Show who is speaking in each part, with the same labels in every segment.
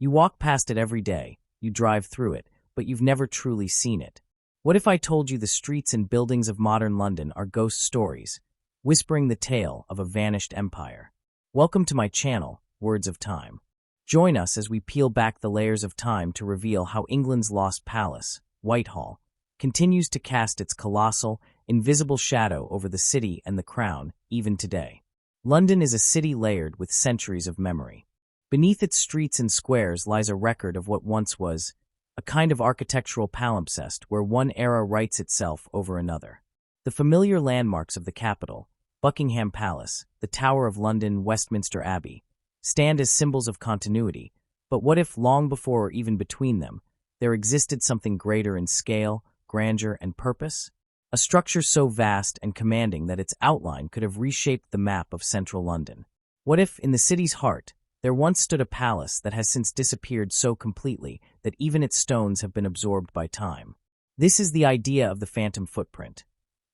Speaker 1: You walk past it every day, you drive through it, but you've never truly seen it. What if I told you the streets and buildings of modern London are ghost stories, whispering the tale of a vanished empire? Welcome to my channel, Words of Time. Join us as we peel back the layers of time to reveal how England's lost palace, Whitehall, continues to cast its colossal, invisible shadow over the city and the crown, even today. London is a city layered with centuries of memory. Beneath its streets and squares lies a record of what once was, a kind of architectural palimpsest where one era writes itself over another. The familiar landmarks of the capital, Buckingham Palace, the Tower of London, Westminster Abbey, stand as symbols of continuity, but what if long before or even between them, there existed something greater in scale, grandeur, and purpose? A structure so vast and commanding that its outline could have reshaped the map of central London. What if, in the city's heart, there once stood a palace that has since disappeared so completely that even its stones have been absorbed by time? This is the idea of the phantom footprint,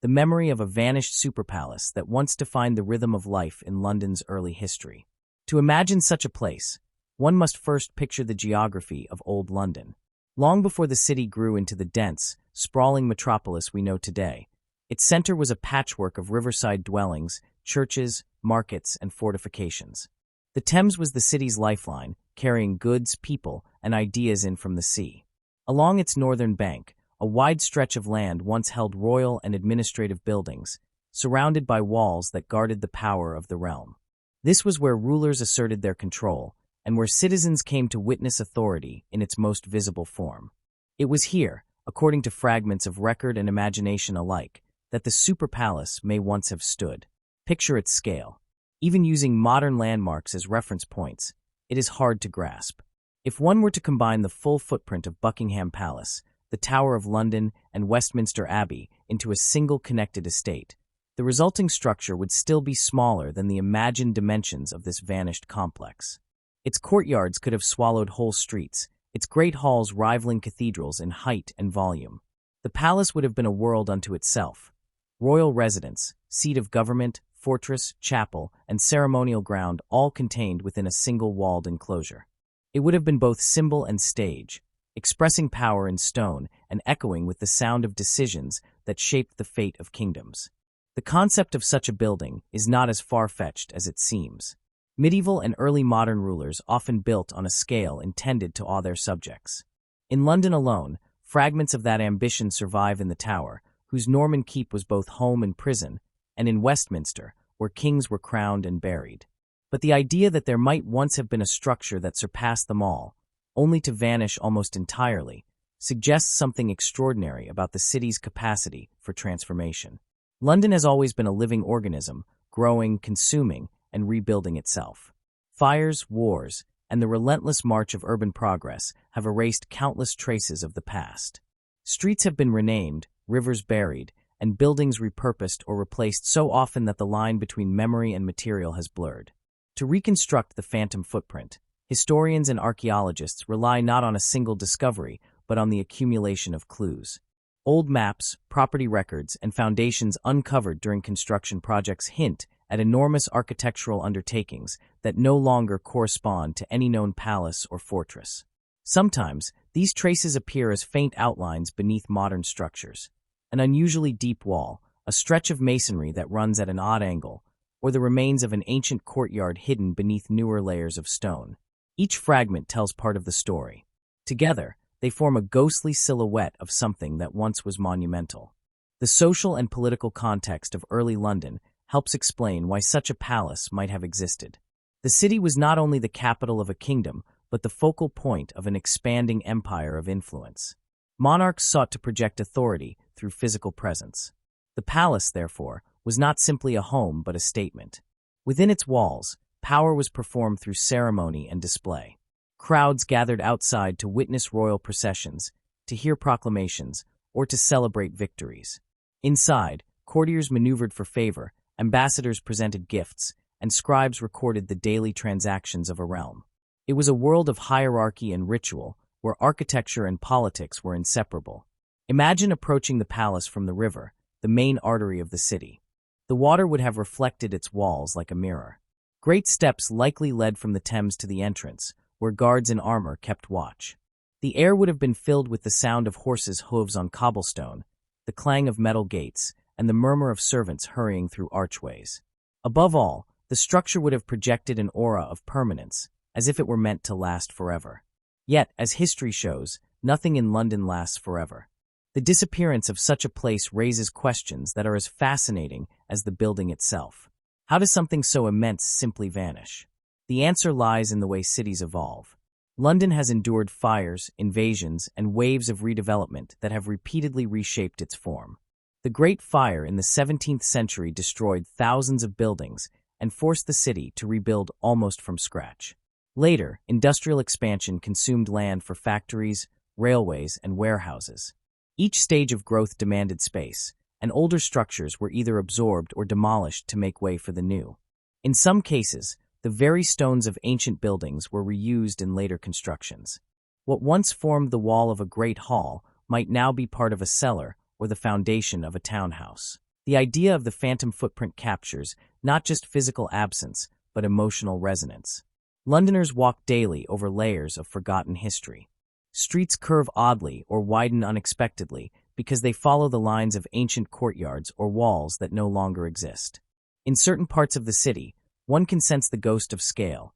Speaker 1: the memory of a vanished superpalace that once defined the rhythm of life in London's early history. To imagine such a place, one must first picture the geography of Old London. Long before the city grew into the dense, sprawling metropolis we know today, its center was a patchwork of riverside dwellings, churches, markets, and fortifications. The Thames was the city's lifeline, carrying goods, people, and ideas in from the sea. Along its northern bank, a wide stretch of land once held royal and administrative buildings, surrounded by walls that guarded the power of the realm. This was where rulers asserted their control, and where citizens came to witness authority in its most visible form. It was here, according to fragments of record and imagination alike, that the super palace may once have stood. Picture its scale. Even using modern landmarks as reference points, it is hard to grasp. If one were to combine the full footprint of Buckingham Palace, the Tower of London, and Westminster Abbey into a single connected estate, the resulting structure would still be smaller than the imagined dimensions of this vanished complex. Its courtyards could have swallowed whole streets, its great halls rivaling cathedrals in height and volume. The palace would have been a world unto itself. Royal residence, seat of government, fortress, chapel, and ceremonial ground all contained within a single walled enclosure. It would have been both symbol and stage, expressing power in stone and echoing with the sound of decisions that shaped the fate of kingdoms. The concept of such a building is not as far-fetched as it seems. Medieval and early modern rulers often built on a scale intended to awe their subjects. In London alone, fragments of that ambition survive in the Tower, whose Norman keep was both home and prison, and in Westminster, where kings were crowned and buried. But the idea that there might once have been a structure that surpassed them all, only to vanish almost entirely, suggests something extraordinary about the city's capacity for transformation. London has always been a living organism, growing, consuming, and rebuilding itself. Fires, wars, and the relentless march of urban progress have erased countless traces of the past. Streets have been renamed, rivers buried, and buildings repurposed or replaced so often that the line between memory and material has blurred. To reconstruct the phantom footprint, historians and archaeologists rely not on a single discovery, but on the accumulation of clues. Old maps, property records, and foundations uncovered during construction projects hint at enormous architectural undertakings that no longer correspond to any known palace or fortress. Sometimes, these traces appear as faint outlines beneath modern structures. An unusually deep wall, a stretch of masonry that runs at an odd angle, or the remains of an ancient courtyard hidden beneath newer layers of stone. Each fragment tells part of the story. Together, they form a ghostly silhouette of something that once was monumental. The social and political context of early London helps explain why such a palace might have existed. The city was not only the capital of a kingdom, but the focal point of an expanding empire of influence. Monarchs sought to project authority through physical presence. The palace, therefore, was not simply a home but a statement. Within its walls, power was performed through ceremony and display. Crowds gathered outside to witness royal processions, to hear proclamations, or to celebrate victories. Inside, courtiers maneuvered for favor, ambassadors presented gifts, and scribes recorded the daily transactions of a realm. It was a world of hierarchy and ritual, where architecture and politics were inseparable. Imagine approaching the palace from the river, the main artery of the city. The water would have reflected its walls like a mirror. Great steps likely led from the Thames to the entrance, where guards in armor kept watch. The air would have been filled with the sound of horses' hooves on cobblestone, the clang of metal gates, and the murmur of servants hurrying through archways. Above all, the structure would have projected an aura of permanence, as if it were meant to last forever. Yet, as history shows, nothing in London lasts forever. The disappearance of such a place raises questions that are as fascinating as the building itself. How does something so immense simply vanish? The answer lies in the way cities evolve. London has endured fires, invasions, and waves of redevelopment that have repeatedly reshaped its form. The Great Fire in the 17th century destroyed thousands of buildings and forced the city to rebuild almost from scratch. Later, industrial expansion consumed land for factories, railways, and warehouses. Each stage of growth demanded space, and older structures were either absorbed or demolished to make way for the new. In some cases, the very stones of ancient buildings were reused in later constructions. What once formed the wall of a great hall might now be part of a cellar or the foundation of a townhouse. The idea of the phantom footprint captures not just physical absence, but emotional resonance. Londoners walk daily over layers of forgotten history. Streets curve oddly or widen unexpectedly because they follow the lines of ancient courtyards or walls that no longer exist. In certain parts of the city, one can sense the ghost of scale,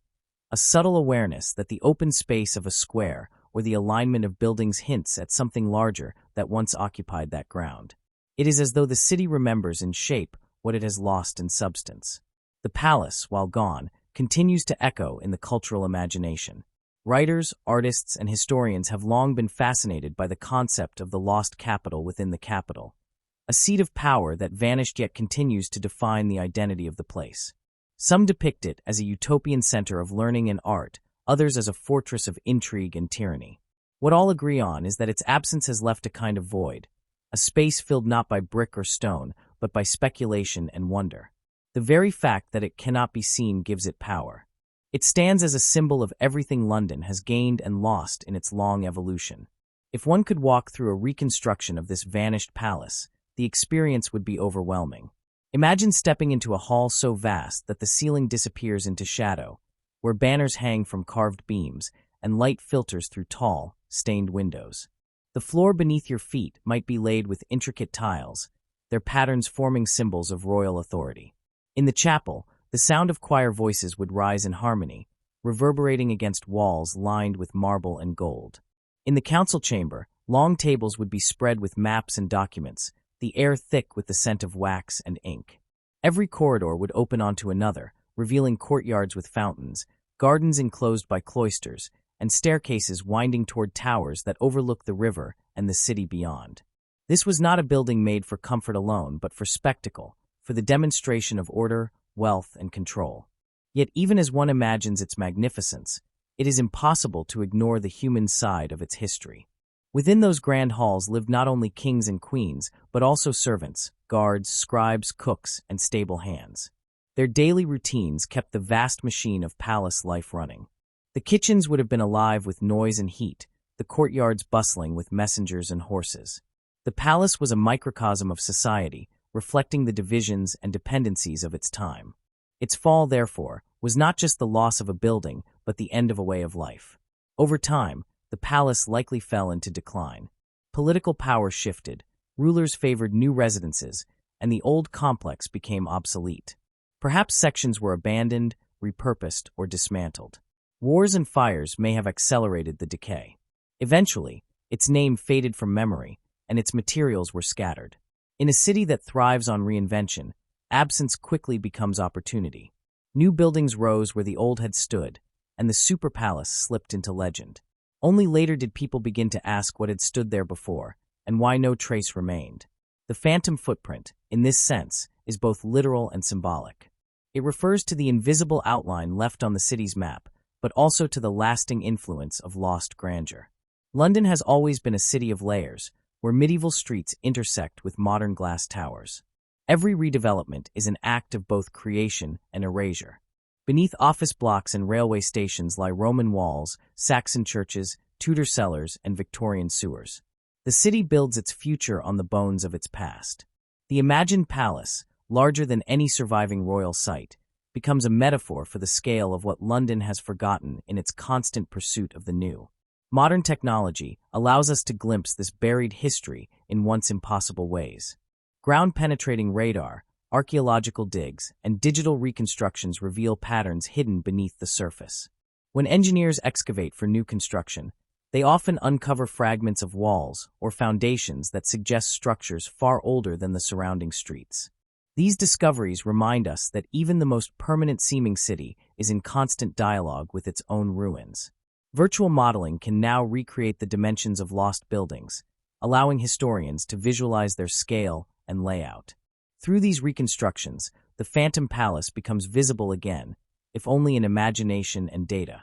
Speaker 1: a subtle awareness that the open space of a square or the alignment of buildings hints at something larger that once occupied that ground. It is as though the city remembers in shape what it has lost in substance. The palace, while gone, continues to echo in the cultural imagination. Writers, artists, and historians have long been fascinated by the concept of the lost capital within the capital, a seat of power that vanished yet continues to define the identity of the place. Some depict it as a utopian center of learning and art, others as a fortress of intrigue and tyranny. What all agree on is that its absence has left a kind of void, a space filled not by brick or stone, but by speculation and wonder. The very fact that it cannot be seen gives it power. It stands as a symbol of everything London has gained and lost in its long evolution. If one could walk through a reconstruction of this vanished palace, the experience would be overwhelming. Imagine stepping into a hall so vast that the ceiling disappears into shadow, where banners hang from carved beams and light filters through tall, stained windows. The floor beneath your feet might be laid with intricate tiles, their patterns forming symbols of royal authority. In the chapel, the sound of choir voices would rise in harmony, reverberating against walls lined with marble and gold. In the council chamber, long tables would be spread with maps and documents, the air thick with the scent of wax and ink. Every corridor would open onto another, revealing courtyards with fountains, gardens enclosed by cloisters, and staircases winding toward towers that overlook the river and the city beyond. This was not a building made for comfort alone, but for spectacle, for the demonstration of order, wealth, and control. Yet even as one imagines its magnificence, it is impossible to ignore the human side of its history. Within those grand halls lived not only kings and queens, but also servants, guards, scribes, cooks, and stable hands. Their daily routines kept the vast machine of palace life running. The kitchens would have been alive with noise and heat, the courtyards bustling with messengers and horses. The palace was a microcosm of society, reflecting the divisions and dependencies of its time. Its fall, therefore, was not just the loss of a building, but the end of a way of life. Over time, the palace likely fell into decline. Political power shifted, rulers favored new residences, and the old complex became obsolete. Perhaps sections were abandoned, repurposed, or dismantled. Wars and fires may have accelerated the decay. Eventually, its name faded from memory, and its materials were scattered. In a city that thrives on reinvention, absence quickly becomes opportunity. New buildings rose where the old had stood, and the super palace slipped into legend. Only later did people begin to ask what had stood there before, and why no trace remained. The phantom footprint, in this sense, is both literal and symbolic. It refers to the invisible outline left on the city's map, but also to the lasting influence of lost grandeur. London has always been a city of layers, where medieval streets intersect with modern glass towers. Every redevelopment is an act of both creation and erasure. Beneath office blocks and railway stations lie Roman walls, Saxon churches, Tudor cellars, and Victorian sewers. The city builds its future on the bones of its past. The imagined palace, larger than any surviving royal site, becomes a metaphor for the scale of what London has forgotten in its constant pursuit of the new. Modern technology allows us to glimpse this buried history in once impossible ways. Ground-penetrating radar, archaeological digs, and digital reconstructions reveal patterns hidden beneath the surface. When engineers excavate for new construction, they often uncover fragments of walls or foundations that suggest structures far older than the surrounding streets. These discoveries remind us that even the most permanent-seeming city is in constant dialogue with its own ruins. Virtual modeling can now recreate the dimensions of lost buildings, allowing historians to visualize their scale and layout. Through these reconstructions, the Phantom Palace becomes visible again, if only in imagination and data.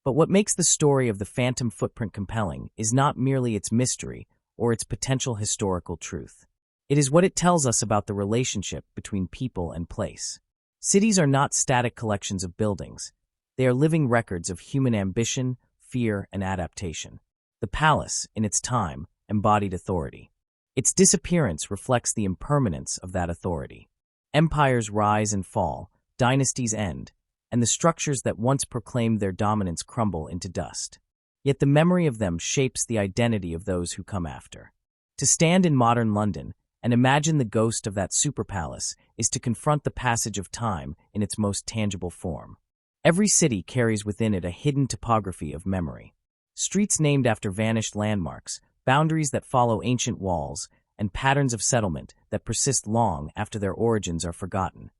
Speaker 1: But what makes the story of the Phantom Footprint compelling is not merely its mystery or its potential historical truth. It is what it tells us about the relationship between people and place. Cities are not static collections of buildings. They are living records of human ambition, fear, and adaptation. The palace, in its time, embodied authority. Its disappearance reflects the impermanence of that authority. Empires rise and fall, dynasties end, and the structures that once proclaimed their dominance crumble into dust. Yet the memory of them shapes the identity of those who come after. To stand in modern London and imagine the ghost of that superpalace is to confront the passage of time in its most tangible form. Every city carries within it a hidden topography of memory. Streets named after vanished landmarks, boundaries that follow ancient walls, and patterns of settlement that persist long after their origins are forgotten.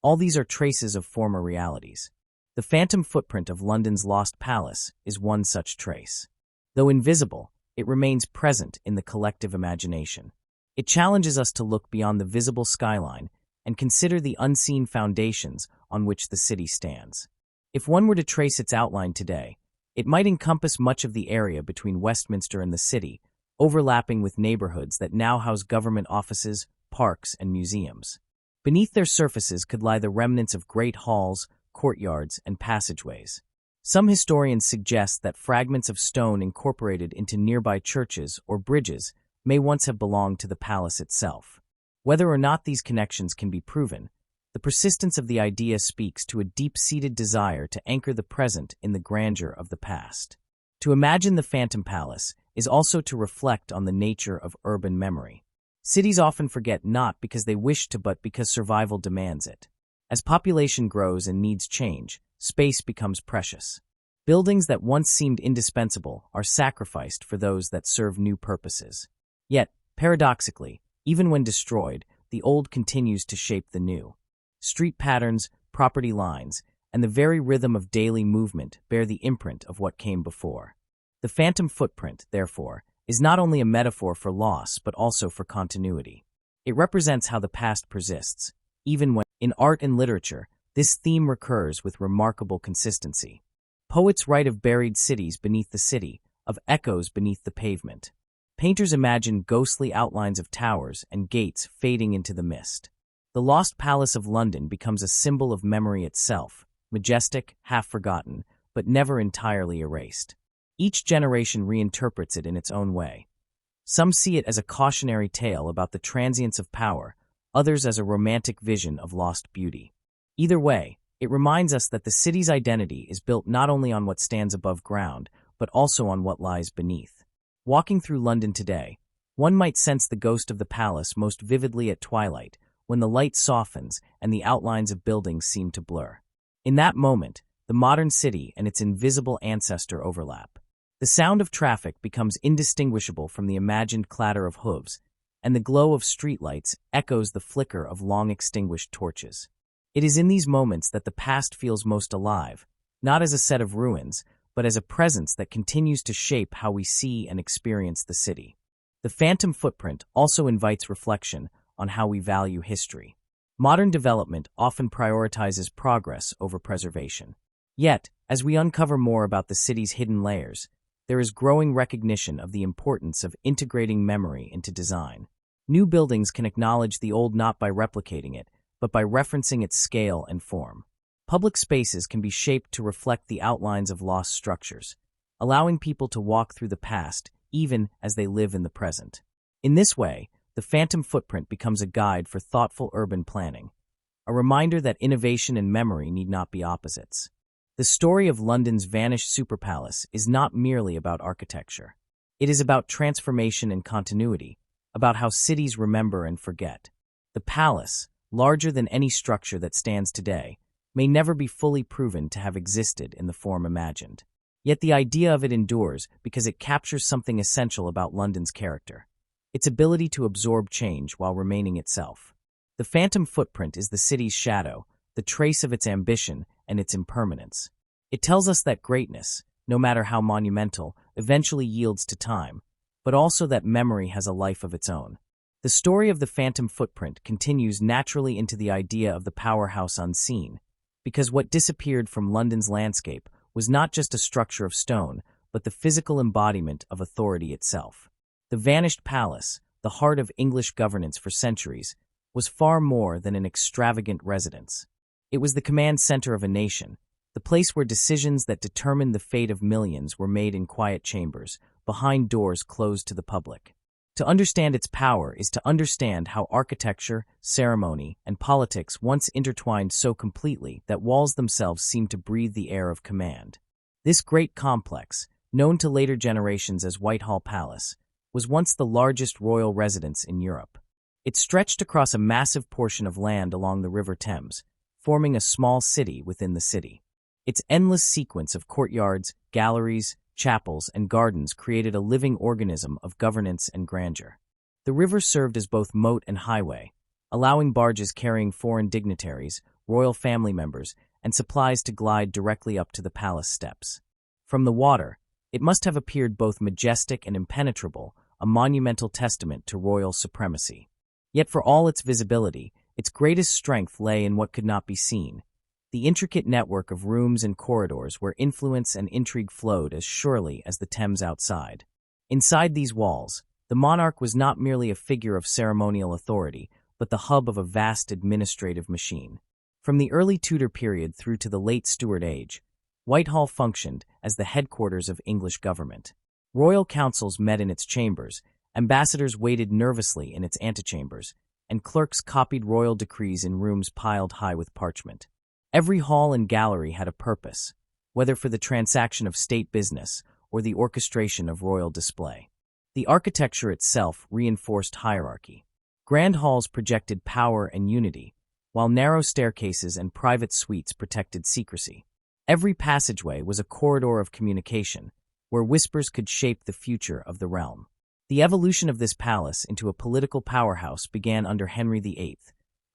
Speaker 1: All these are traces of former realities. The phantom footprint of London's lost palace is one such trace. Though invisible, it remains present in the collective imagination. It challenges us to look beyond the visible skyline and consider the unseen foundations on which the city stands. If one were to trace its outline today, it might encompass much of the area between Westminster and the city, overlapping with neighborhoods that now house government offices, parks, and museums. Beneath their surfaces could lie the remnants of great halls, courtyards, and passageways. Some historians suggest that fragments of stone incorporated into nearby churches or bridges may once have belonged to the palace itself. Whether or not these connections can be proven, the persistence of the idea speaks to a deep-seated desire to anchor the present in the grandeur of the past. To imagine the Phantom Palace is also to reflect on the nature of urban memory. Cities often forget not because they wish to but because survival demands it. As population grows and needs change, space becomes precious. Buildings that once seemed indispensable are sacrificed for those that serve new purposes. Yet, paradoxically, even when destroyed, the old continues to shape the new. Street patterns, property lines, and the very rhythm of daily movement bear the imprint of what came before. The phantom footprint, therefore, is not only a metaphor for loss but also for continuity. It represents how the past persists, even when, in art and literature, this theme recurs with remarkable consistency. Poets write of buried cities beneath the city, of echoes beneath the pavement. Painters imagine ghostly outlines of towers and gates fading into the mist. The lost palace of London becomes a symbol of memory itself, majestic, half-forgotten, but never entirely erased. Each generation reinterprets it in its own way. Some see it as a cautionary tale about the transience of power, others as a romantic vision of lost beauty. Either way, it reminds us that the city's identity is built not only on what stands above ground, but also on what lies beneath. Walking through London today, one might sense the ghost of the palace most vividly at twilight, when the light softens and the outlines of buildings seem to blur. In that moment, the modern city and its invisible ancestor overlap. The sound of traffic becomes indistinguishable from the imagined clatter of hooves, and the glow of streetlights echoes the flicker of long-extinguished torches. It is in these moments that the past feels most alive, not as a set of ruins, but as a presence that continues to shape how we see and experience the city. The phantom footprint also invites reflection on how we value history. Modern development often prioritizes progress over preservation. Yet, as we uncover more about the city's hidden layers, there is growing recognition of the importance of integrating memory into design. New buildings can acknowledge the old not by replicating it, but by referencing its scale and form. Public spaces can be shaped to reflect the outlines of lost structures, allowing people to walk through the past even as they live in the present. In this way, the phantom footprint becomes a guide for thoughtful urban planning, a reminder that innovation and memory need not be opposites. The story of London's vanished superpalace is not merely about architecture. It is about transformation and continuity, about how cities remember and forget. The palace, larger than any structure that stands today, may never be fully proven to have existed in the form imagined. Yet the idea of it endures because it captures something essential about London's character: its ability to absorb change while remaining itself. The phantom footprint is the city's shadow, the trace of its ambition and its impermanence. It tells us that greatness, no matter how monumental, eventually yields to time, but also that memory has a life of its own. The story of the phantom footprint continues naturally into the idea of the powerhouse unseen, because what disappeared from London's landscape was not just a structure of stone, but the physical embodiment of authority itself. The vanished palace, the heart of English governance for centuries, was far more than an extravagant residence. It was the command center of a nation, the place where decisions that determined the fate of millions were made in quiet chambers, behind doors closed to the public. To understand its power is to understand how architecture, ceremony, and politics once intertwined so completely that walls themselves seemed to breathe the air of command. This great complex, known to later generations as Whitehall Palace, was once the largest royal residence in Europe. It stretched across a massive portion of land along the River Thames, forming a small city within the city. Its endless sequence of courtyards, galleries, chapels, and gardens created a living organism of governance and grandeur. The river served as both moat and highway, allowing barges carrying foreign dignitaries, royal family members, and supplies to glide directly up to the palace steps. From the water, it must have appeared both majestic and impenetrable, a monumental testament to royal supremacy. Yet for all its visibility, its greatest strength lay in what could not be seen: the intricate network of rooms and corridors where influence and intrigue flowed as surely as the Thames outside. Inside these walls, the monarch was not merely a figure of ceremonial authority, but the hub of a vast administrative machine. From the early Tudor period through to the late Stuart age, Whitehall functioned as the headquarters of English government. Royal councils met in its chambers, ambassadors waited nervously in its antechambers, and clerks copied royal decrees in rooms piled high with parchment. Every hall and gallery had a purpose, whether for the transaction of state business or the orchestration of royal display. The architecture itself reinforced hierarchy. Grand halls projected power and unity, while narrow staircases and private suites protected secrecy. Every passageway was a corridor of communication, where whispers could shape the future of the realm. The evolution of this palace into a political powerhouse began under Henry VIII,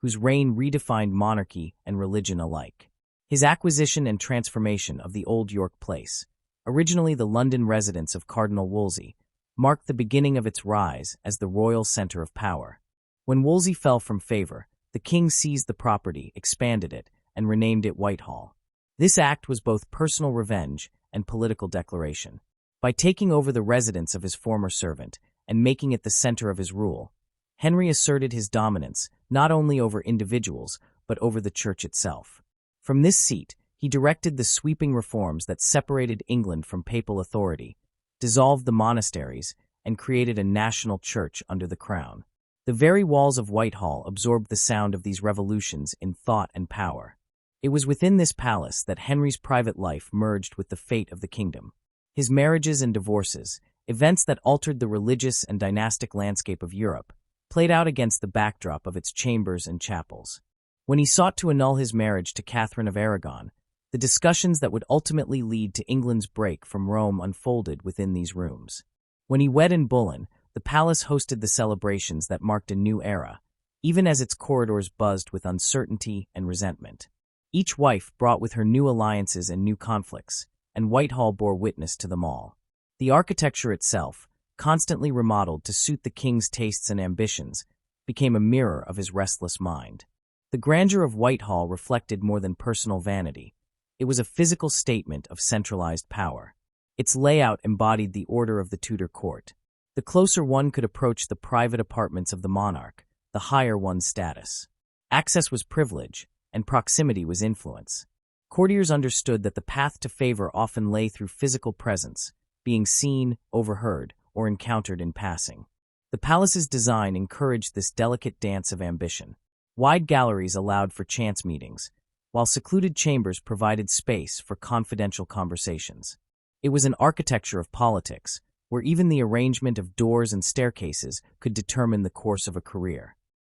Speaker 1: whose reign redefined monarchy and religion alike. His acquisition and transformation of the Old York Place, originally the London residence of Cardinal Wolsey, marked the beginning of its rise as the royal center of power. When Wolsey fell from favor, the king seized the property, expanded it, and renamed it Whitehall. This act was both personal revenge and political declaration. By taking over the residence of his former servant and making it the center of his rule, Henry asserted his dominance not only over individuals, but over the church itself. From this seat, he directed the sweeping reforms that separated England from papal authority, dissolved the monasteries, and created a national church under the crown. The very walls of Whitehall absorbed the sound of these revolutions in thought and power. It was within this palace that Henry's private life merged with the fate of the kingdom. His marriages and divorces, events that altered the religious and dynastic landscape of Europe, played out against the backdrop of its chambers and chapels. When he sought to annul his marriage to Catherine of Aragon, the discussions that would ultimately lead to England's break from Rome unfolded within these rooms. When he wed in Boulogne, the palace hosted the celebrations that marked a new era, even as its corridors buzzed with uncertainty and resentment. Each wife brought with her new alliances and new conflicts, and Whitehall bore witness to them all. The architecture itself, constantly remodeled to suit the king's tastes and ambitions, became a mirror of his restless mind. The grandeur of Whitehall reflected more than personal vanity. It was a physical statement of centralized power. Its layout embodied the order of the Tudor court. The closer one could approach the private apartments of the monarch, the higher one's status. Access was privilege, and proximity was influence. Courtiers understood that the path to favor often lay through physical presence, being seen, overheard, or encountered in passing. The palace's design encouraged this delicate dance of ambition. Wide galleries allowed for chance meetings, while secluded chambers provided space for confidential conversations. It was an architecture of politics, where even the arrangement of doors and staircases could determine the course of a career.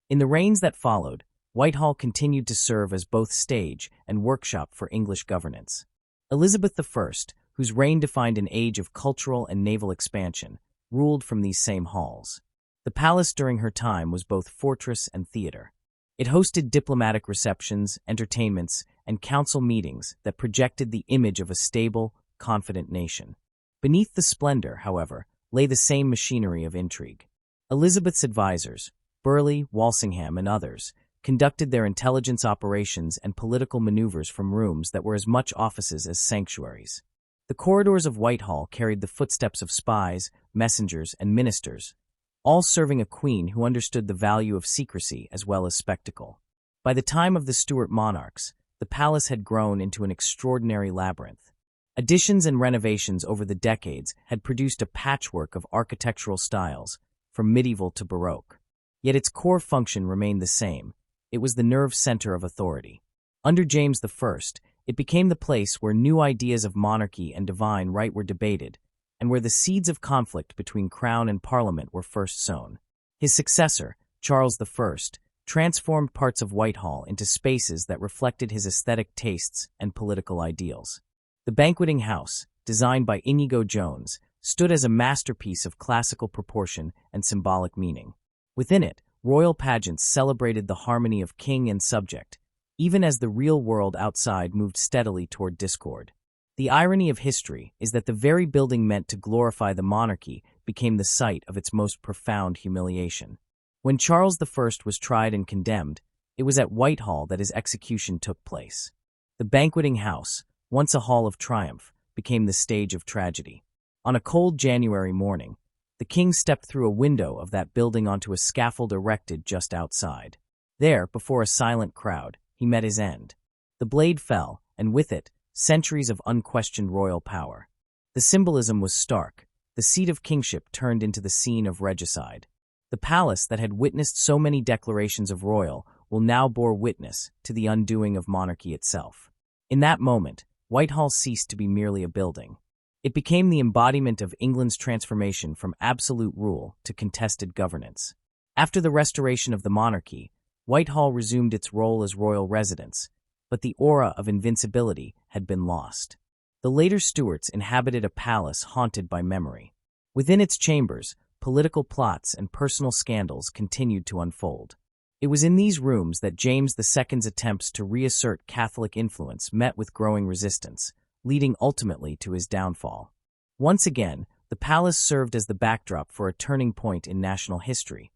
Speaker 1: In the reigns that followed, Whitehall continued to serve as both stage and workshop for English governance. Elizabeth I, whose reign defined an age of cultural and naval expansion, ruled from these same halls. The palace during her time was both fortress and theater. It hosted diplomatic receptions, entertainments, and council meetings that projected the image of a stable, confident nation. Beneath the splendor, however, lay the same machinery of intrigue. Elizabeth's advisors, Burleigh, Walsingham, and others, conducted their intelligence operations and political maneuvers from rooms that were as much offices as sanctuaries. The corridors of Whitehall carried the footsteps of spies, messengers, and ministers, all serving a queen who understood the value of secrecy as well as spectacle. By the time of the Stuart monarchs, the palace had grown into an extraordinary labyrinth. Additions and renovations over the decades had produced a patchwork of architectural styles, from medieval to Baroque. Yet its core function remained the same. It was the nerve center of authority. Under James I, it became the place where new ideas of monarchy and divine right were debated, and where the seeds of conflict between crown and parliament were first sown. His successor, Charles I, transformed parts of Whitehall into spaces that reflected his aesthetic tastes and political ideals. The Banqueting House, designed by Inigo Jones, stood as a masterpiece of classical proportion and symbolic meaning. Within it, royal pageants celebrated the harmony of king and subject, even as the real world outside moved steadily toward discord. The irony of history is that the very building meant to glorify the monarchy became the site of its most profound humiliation. When Charles I was tried and condemned, it was at Whitehall that his execution took place. The Banqueting House, once a hall of triumph, became the stage of tragedy. On a cold January morning, the king stepped through a window of that building onto a scaffold erected just outside. There, before a silent crowd, he met his end. The blade fell, and with it, centuries of unquestioned royal power. The symbolism was stark. The seat of kingship turned into the scene of regicide. The palace that had witnessed so many declarations of royal will now bore witness to the undoing of monarchy itself. In that moment, Whitehall ceased to be merely a building. It became the embodiment of England's transformation from absolute rule to contested governance. After the restoration of the monarchy, Whitehall resumed its role as royal residence, but the aura of invincibility had been lost. The later Stuarts inhabited a palace haunted by memory. Within its chambers, political plots and personal scandals continued to unfold. It was in these rooms that James II's attempts to reassert Catholic influence met with growing resistance, leading ultimately to his downfall. Once again, the palace served as the backdrop for a turning point in national history,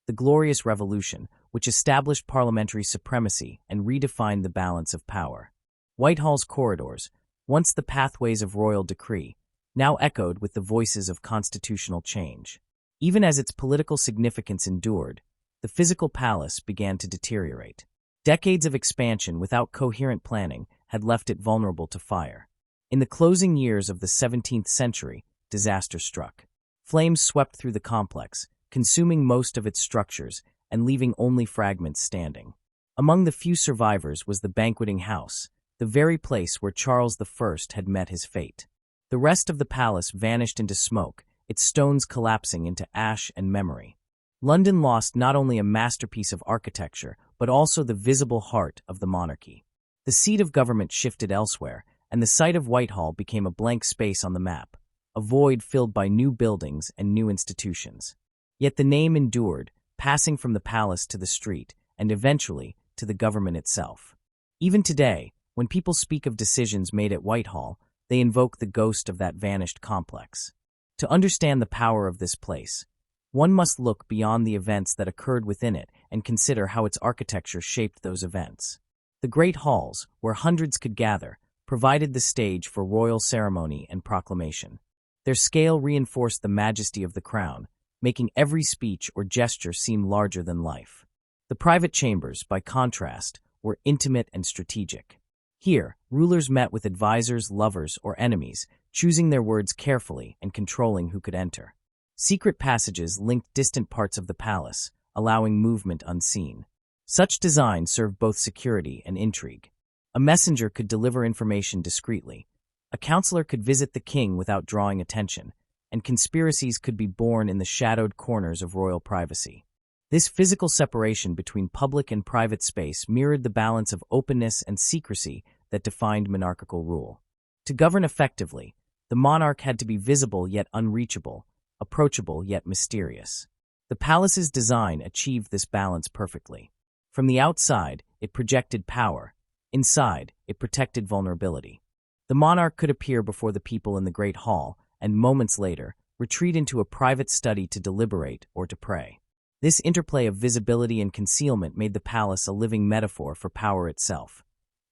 Speaker 1: the Glorious Revolution, which established parliamentary supremacy and redefined the balance of power. Whitehall's corridors, once the pathways of royal decree, now echoed with the voices of constitutional change. Even as its political significance endured, the physical palace began to deteriorate. Decades of expansion without coherent planning had left it vulnerable to fire. In the closing years of the 17th century, disaster struck. Flames swept through the complex, consuming most of its structures and leaving only fragments standing. Among the few survivors was the Banqueting House, the very place where Charles I had met his fate. The rest of the palace vanished into smoke, its stones collapsing into ash and memory. London lost not only a masterpiece of architecture, but also the visible heart of the monarchy. The seat of government shifted elsewhere, and the site of Whitehall became a blank space on the map, a void filled by new buildings and new institutions. Yet the name endured, passing from the palace to the street, and eventually to the government itself. Even today, when people speak of decisions made at Whitehall, they invoke the ghost of that vanished complex. To understand the power of this place, one must look beyond the events that occurred within it and consider how its architecture shaped those events. The great halls, where hundreds could gather, provided the stage for royal ceremony and proclamation. Their scale reinforced the majesty of the crown, making every speech or gesture seem larger than life. The private chambers, by contrast, were intimate and strategic. Here, rulers met with advisors, lovers, or enemies, choosing their words carefully and controlling who could enter. Secret passages linked distant parts of the palace, allowing movement unseen. Such design served both security and intrigue. A messenger could deliver information discreetly, a counselor could visit the king without drawing attention, and conspiracies could be born in the shadowed corners of royal privacy. This physical separation between public and private space mirrored the balance of openness and secrecy that defined monarchical rule. To govern effectively, the monarch had to be visible yet unreachable, approachable yet mysterious. The palace's design achieved this balance perfectly. From the outside, it projected power. Inside, it protected vulnerability. The monarch could appear before the people in the Great Hall and, moments later, retreat into a private study to deliberate or to pray. This interplay of visibility and concealment made the palace a living metaphor for power itself.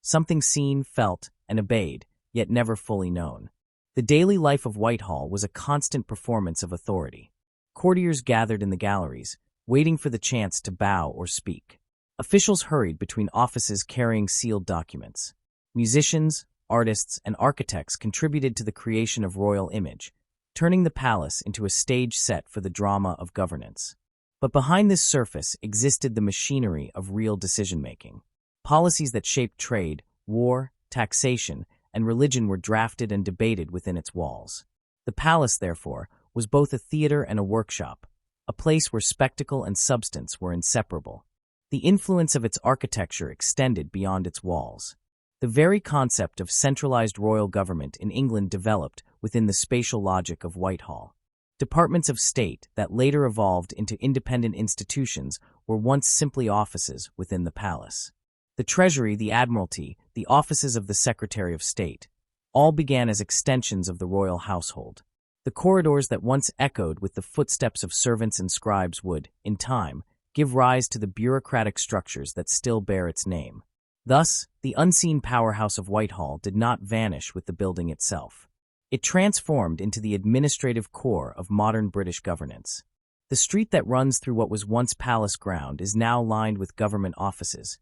Speaker 1: Something seen, felt, and obeyed, yet never fully known. The daily life of Whitehall was a constant performance of authority. Courtiers gathered in the galleries, waiting for the chance to bow or speak. Officials hurried between offices carrying sealed documents. Musicians, artists, and architects contributed to the creation of royal image, turning the palace into a stage set for the drama of governance. But behind this surface existed the machinery of real decision-making. Policies that shaped trade, war, taxation, and religion were drafted and debated within its walls. The palace, therefore, was both a theater and a workshop, a place where spectacle and substance were inseparable. The influence of its architecture extended beyond its walls. The very concept of centralized royal government in England developed within the spatial logic of Whitehall. Departments of state that later evolved into independent institutions were once simply offices within the palace. The Treasury, the Admiralty, the offices of the Secretary of State, all began as extensions of the royal household. The corridors that once echoed with the footsteps of servants and scribes would, in time, give rise to the bureaucratic structures that still bear its name. Thus, the unseen powerhouse of Whitehall did not vanish with the building itself. It transformed into the administrative core of modern British governance. The street that runs through what was once palace ground is now lined with government offices,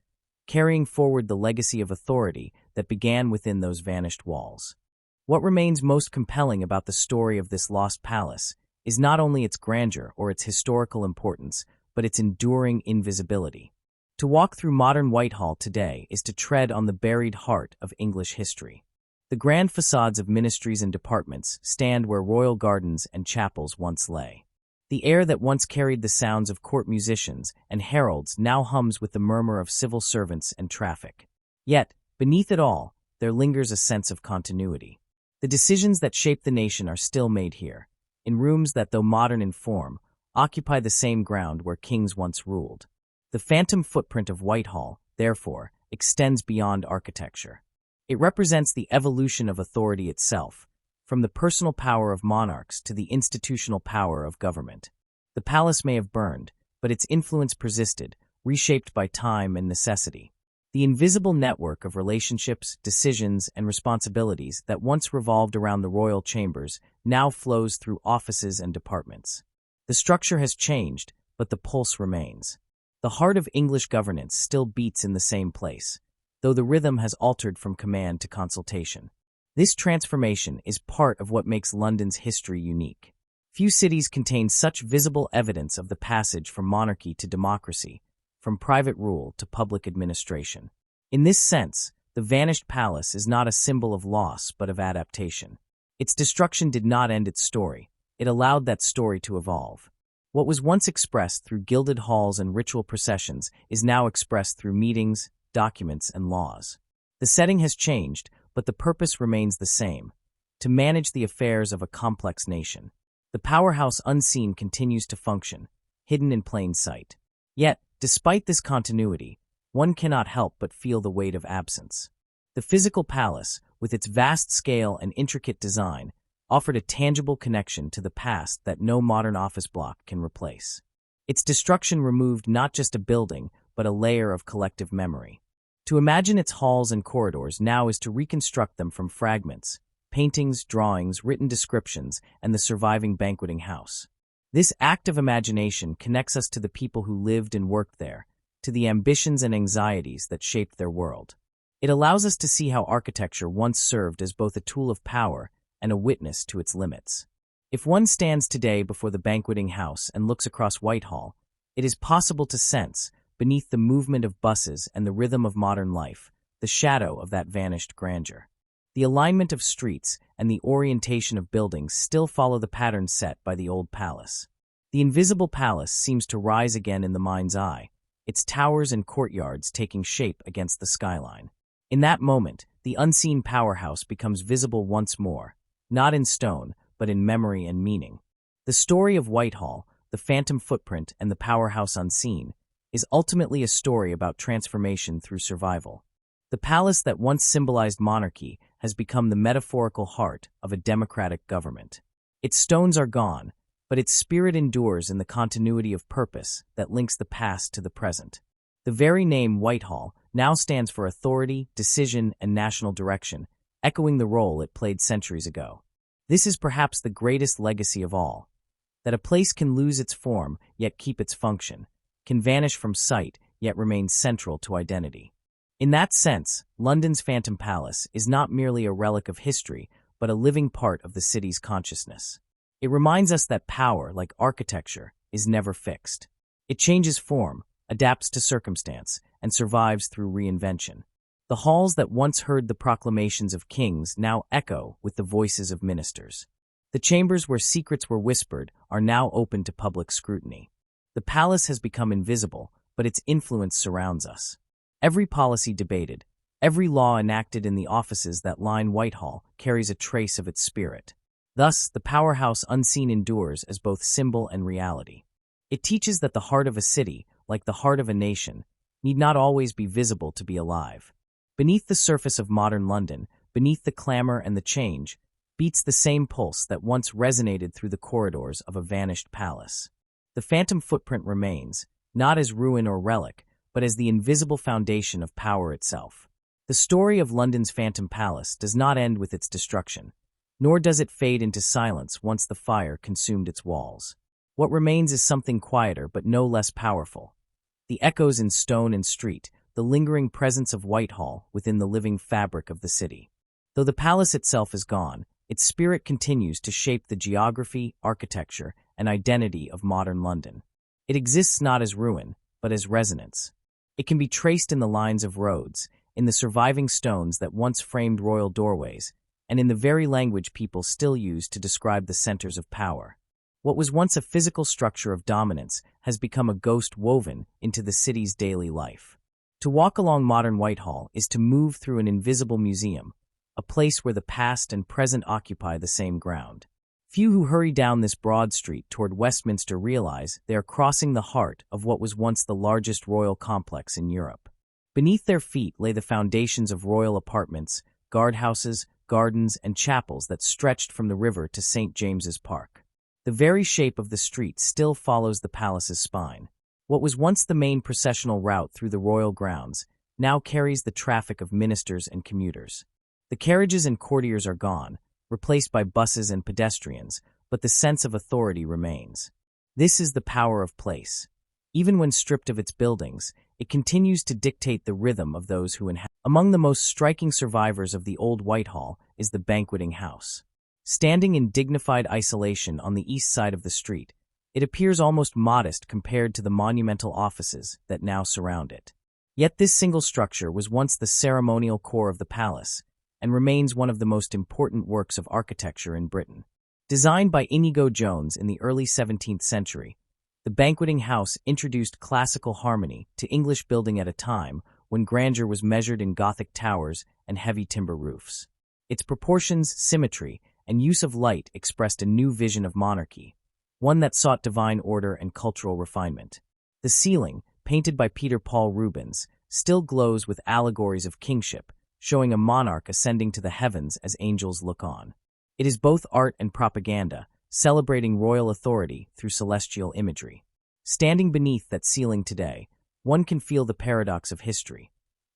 Speaker 1: carrying forward the legacy of authority that began within those vanished walls. What remains most compelling about the story of this lost palace is not only its grandeur or its historical importance, but its enduring invisibility. To walk through modern Whitehall today is to tread on the buried heart of English history. The grand facades of ministries and departments stand where royal gardens and chapels once lay. The air that once carried the sounds of court musicians and heralds now hums with the murmur of civil servants and traffic. Yet, beneath it all, there lingers a sense of continuity. The decisions that shape the nation are still made here, in rooms that, though modern in form, occupy the same ground where kings once ruled. The phantom footprint of Whitehall, therefore, extends beyond architecture. It represents the evolution of authority itself, from the personal power of monarchs to the institutional power of government. The palace may have burned, but its influence persisted, reshaped by time and necessity. The invisible network of relationships, decisions, and responsibilities that once revolved around the royal chambers now flows through offices and departments. The structure has changed, but the pulse remains. The heart of English governance still beats in the same place, though the rhythm has altered from command to consultation. This transformation is part of what makes London's history unique. Few cities contain such visible evidence of the passage from monarchy to democracy, from private rule to public administration. In this sense, the vanished palace is not a symbol of loss but of adaptation. Its destruction did not end its story. It allowed that story to evolve. What was once expressed through gilded halls and ritual processions is now expressed through meetings, documents, and laws. The setting has changed, but the purpose remains the same: to manage the affairs of a complex nation. The powerhouse unseen continues to function, hidden in plain sight. Yet, despite this continuity, one cannot help but feel the weight of absence. The physical palace, with its vast scale and intricate design, offered a tangible connection to the past that no modern office block can replace. Its destruction removed not just a building, but a layer of collective memory. To imagine its halls and corridors now is to reconstruct them from fragments, paintings, drawings, written descriptions, and the surviving banqueting house. This act of imagination connects us to the people who lived and worked there, to the ambitions and anxieties that shaped their world. It allows us to see how architecture once served as both a tool of power and a witness to its limits. If one stands today before the banqueting house and looks across Whitehall, it is possible to sense, beneath the movement of buses and the rhythm of modern life, the shadow of that vanished grandeur. The alignment of streets and the orientation of buildings still follow the pattern set by the old palace. The invisible palace seems to rise again in the mind's eye, its towers and courtyards taking shape against the skyline. In that moment, the unseen powerhouse becomes visible once more, not in stone, but in memory and meaning. The story of Whitehall, the phantom footprint and the powerhouse unseen, is ultimately a story about transformation through survival. The palace that once symbolized monarchy has become the metaphorical heart of a democratic government. Its stones are gone, but its spirit endures in the continuity of purpose that links the past to the present. The very name Whitehall now stands for authority, decision, and national direction, echoing the role it played centuries ago. This is perhaps the greatest legacy of all, that a place can lose its form yet keep its function, can vanish from sight yet remain central to identity. In that sense, London's Phantom Palace is not merely a relic of history, but a living part of the city's consciousness. It reminds us that power, like architecture, is never fixed. It changes form, adapts to circumstance, and survives through reinvention. The halls that once heard the proclamations of kings now echo with the voices of ministers. The chambers where secrets were whispered are now open to public scrutiny. The palace has become invisible, but its influence surrounds us. Every policy debated, every law enacted in the offices that line Whitehall carries a trace of its spirit. Thus, the powerhouse unseen endures as both symbol and reality. It teaches that the heart of a city, like the heart of a nation, need not always be visible to be alive. Beneath the surface of modern London, beneath the clamor and the change, beats the same pulse that once resonated through the corridors of a vanished palace. The phantom footprint remains, not as ruin or relic, but as the invisible foundation of power itself. The story of London's Phantom Palace does not end with its destruction, nor does it fade into silence once the fire consumed its walls. What remains is something quieter but no less powerful. The echoes in stone and street, the lingering presence of Whitehall within the living fabric of the city. Though the palace itself is gone, its spirit continues to shape the geography, architecture, and identity of modern London. It exists not as ruin, but as resonance. It can be traced in the lines of roads, in the surviving stones that once framed royal doorways, and in the very language people still use to describe the centers of power. What was once a physical structure of dominance has become a ghost woven into the city's daily life. To walk along modern Whitehall is to move through an invisible museum, a place where the past and present occupy the same ground. Few who hurry down this broad street toward Westminster realize they are crossing the heart of what was once the largest royal complex in Europe. Beneath their feet lay the foundations of royal apartments, guardhouses, gardens, and chapels that stretched from the river to St. James's Park. The very shape of the street still follows the palace's spine. What was once the main processional route through the royal grounds now carries the traffic of ministers and commuters. The carriages and courtiers are gone, replaced by buses and pedestrians, but the sense of authority remains. This is the power of place. Even when stripped of its buildings, it continues to dictate the rhythm of those who inhabit. Among the most striking survivors of the old Whitehall is the banqueting house. Standing in dignified isolation on the east side of the street, it appears almost modest compared to the monumental offices that now surround it. Yet this single structure was once the ceremonial core of the palace, and remains one of the most important works of architecture in Britain. Designed by Inigo Jones in the early 17th century, the banqueting house introduced classical harmony to English building at a time when grandeur was measured in Gothic towers and heavy timber roofs. Its proportions, symmetry, and use of light expressed a new vision of monarchy, one that sought divine order and cultural refinement. The ceiling, painted by Peter Paul Rubens, still glows with allegories of kingship, showing a monarch ascending to the heavens as angels look on. It is both art and propaganda, celebrating royal authority through celestial imagery. Standing beneath that ceiling today, one can feel the paradox of history.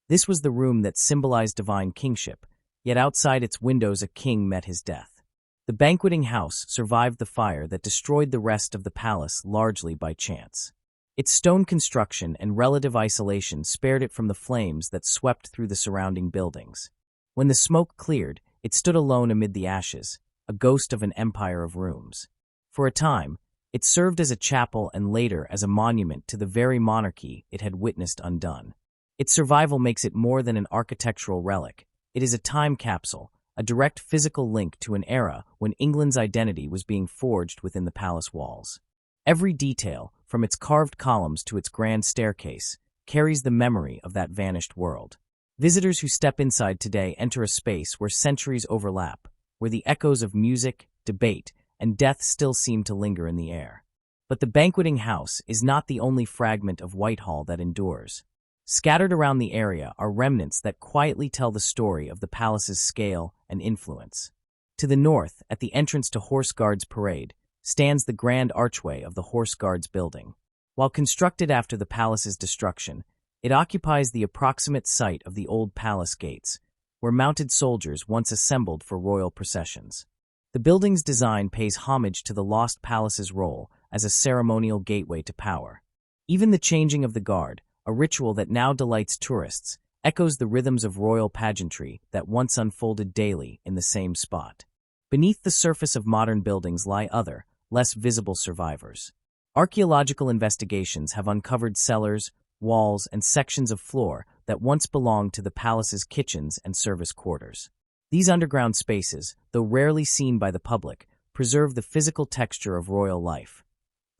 Speaker 1: This was the room that symbolized divine kingship, yet outside its windows a king met his death. The banqueting house survived the fire that destroyed the rest of the palace largely by chance. Its stone construction and relative isolation spared it from the flames that swept through the surrounding buildings. When the smoke cleared, it stood alone amid the ashes, a ghost of an empire of rooms. For a time, It served as a chapel and later as a monument to the very monarchy it had witnessed undone. Its survival makes it more than an architectural relic. It is a time capsule, a direct physical link to an era when England's identity was being forged within the palace walls. Every detail, from its carved columns to its grand staircase, carries the memory of that vanished world. Visitors who step inside today enter a space where centuries overlap, where the echoes of music, debate, and death still seem to linger in the air. But the banqueting house is not the only fragment of Whitehall that endures. Scattered around the area are remnants that quietly tell the story of the palace's scale and influence. To the north, at the entrance to Horse Guards Parade, stands the grand archway of the Horse Guards building. While constructed after the palace's destruction, it occupies the approximate site of the old palace gates, where mounted soldiers once assembled for royal processions. The building's design pays homage to the lost palace's role as a ceremonial gateway to power. Even the changing of the guard, a ritual that now delights tourists, echoes the rhythms of royal pageantry that once unfolded daily in the same spot. Beneath the surface of modern buildings lie other, less visible survivors. Archaeological investigations have uncovered cellars, walls, and sections of floor that once belonged to the palace's kitchens and service quarters. These underground spaces, though rarely seen by the public, preserve the physical texture of royal life.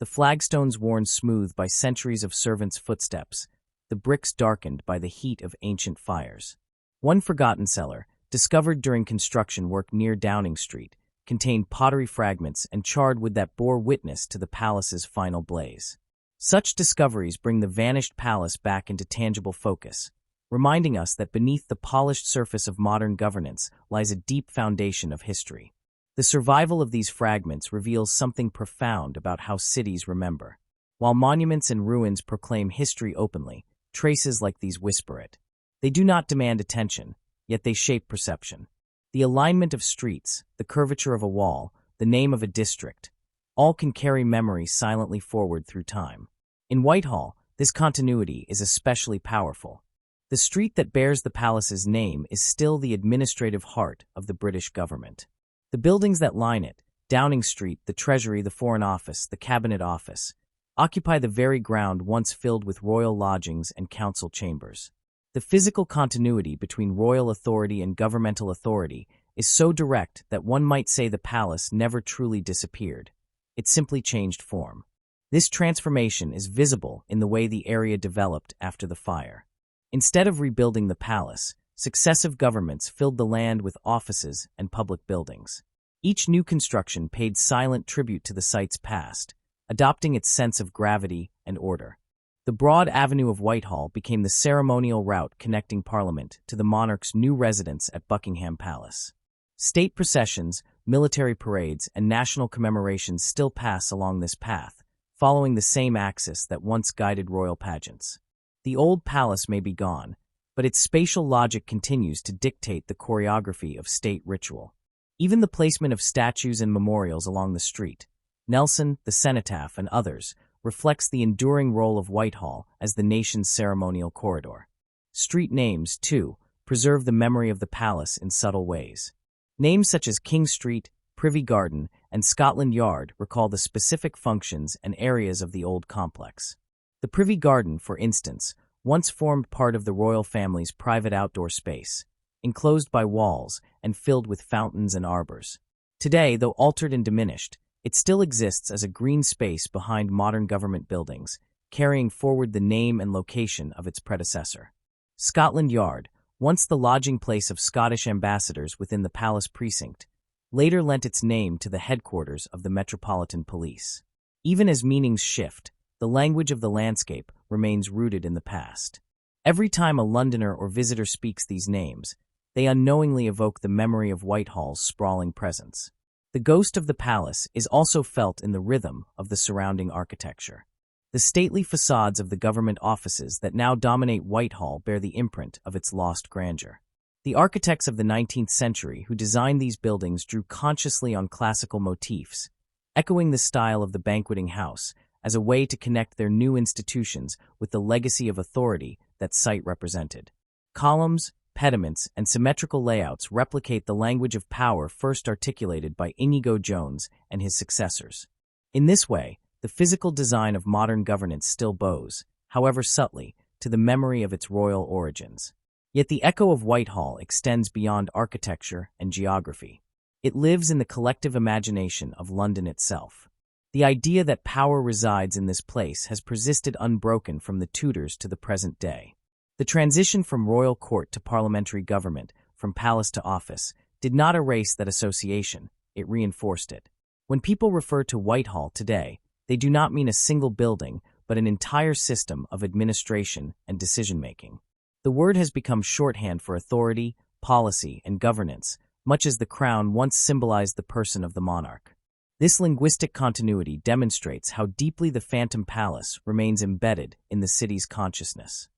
Speaker 1: The flagstones worn smooth by centuries of servants' footsteps, the bricks darkened by the heat of ancient fires. One forgotten cellar, discovered during construction work near Downing Street, contained pottery fragments and charred wood that bore witness to the palace's final blaze. Such discoveries bring the vanished palace back into tangible focus, reminding us that beneath the polished surface of modern governance lies a deep foundation of history. The survival of these fragments reveals something profound about how cities remember. While monuments and ruins proclaim history openly, traces like these whisper it. They do not demand attention, yet they shape perception. The alignment of streets, the curvature of a wall, the name of a district, all can carry memory silently forward through time. In Whitehall, this continuity is especially powerful. The street that bears the palace's name is still the administrative heart of the British government. The buildings that line it, Downing Street, the Treasury, the Foreign Office, the Cabinet Office, occupy the very ground once filled with royal lodgings and council chambers. The physical continuity between royal authority and governmental authority is so direct that one might say the palace never truly disappeared. It simply changed form. This transformation is visible in the way the area developed after the fire. Instead of rebuilding the palace, successive governments filled the land with offices and public buildings. Each new construction paid silent tribute to the site's past, adopting its sense of gravity and order. The broad avenue of Whitehall became the ceremonial route connecting Parliament to the monarch's new residence at Buckingham Palace. State processions, military parades, and national commemorations still pass along this path, following the same axis that once guided royal pageants. The old palace may be gone, but its spatial logic continues to dictate the choreography of state ritual. Even the placement of statues and memorials along the street, Nelson, the cenotaph, and others, reflects the enduring role of Whitehall as the nation's ceremonial corridor. Street names, too, preserve the memory of the palace in subtle ways. Names such as King Street, Privy Garden, and Scotland Yard recall the specific functions and areas of the old complex. The Privy Garden, for instance, once formed part of the royal family's private outdoor space, enclosed by walls and filled with fountains and arbors. Today, though altered and diminished, it still exists as a green space behind modern government buildings, carrying forward the name and location of its predecessor. Scotland Yard, once the lodging place of Scottish ambassadors within the palace precinct, later lent its name to the headquarters of the Metropolitan Police. Even as meanings shift, the language of the landscape remains rooted in the past. Every time a Londoner or visitor speaks these names, they unknowingly evoke the memory of Whitehall's sprawling presence. The ghost of the palace is also felt in the rhythm of the surrounding architecture. The stately facades of the government offices that now dominate Whitehall bear the imprint of its lost grandeur. The architects of the 19th century who designed these buildings drew consciously on classical motifs, echoing the style of the banqueting house as a way to connect their new institutions with the legacy of authority that site represented. Columns, pediments, and symmetrical layouts replicate the language of power first articulated by Inigo Jones and his successors. In this way, The physical design of modern governance still bows, however subtly, to the memory of its royal origins. Yet the echo of Whitehall extends beyond architecture and geography. It lives in the collective imagination of London itself. The idea that power resides in this place has persisted unbroken from the Tudors to the present day. The transition from royal court to parliamentary government, from palace to office, did not erase that association, it reinforced it. When people refer to Whitehall today, they do not mean a single building, but an entire system of administration and decision-making. The word has become shorthand for authority, policy, and governance, much as the crown once symbolized the person of the monarch. This linguistic continuity demonstrates how deeply the Phantom Palace remains embedded in the city's consciousness.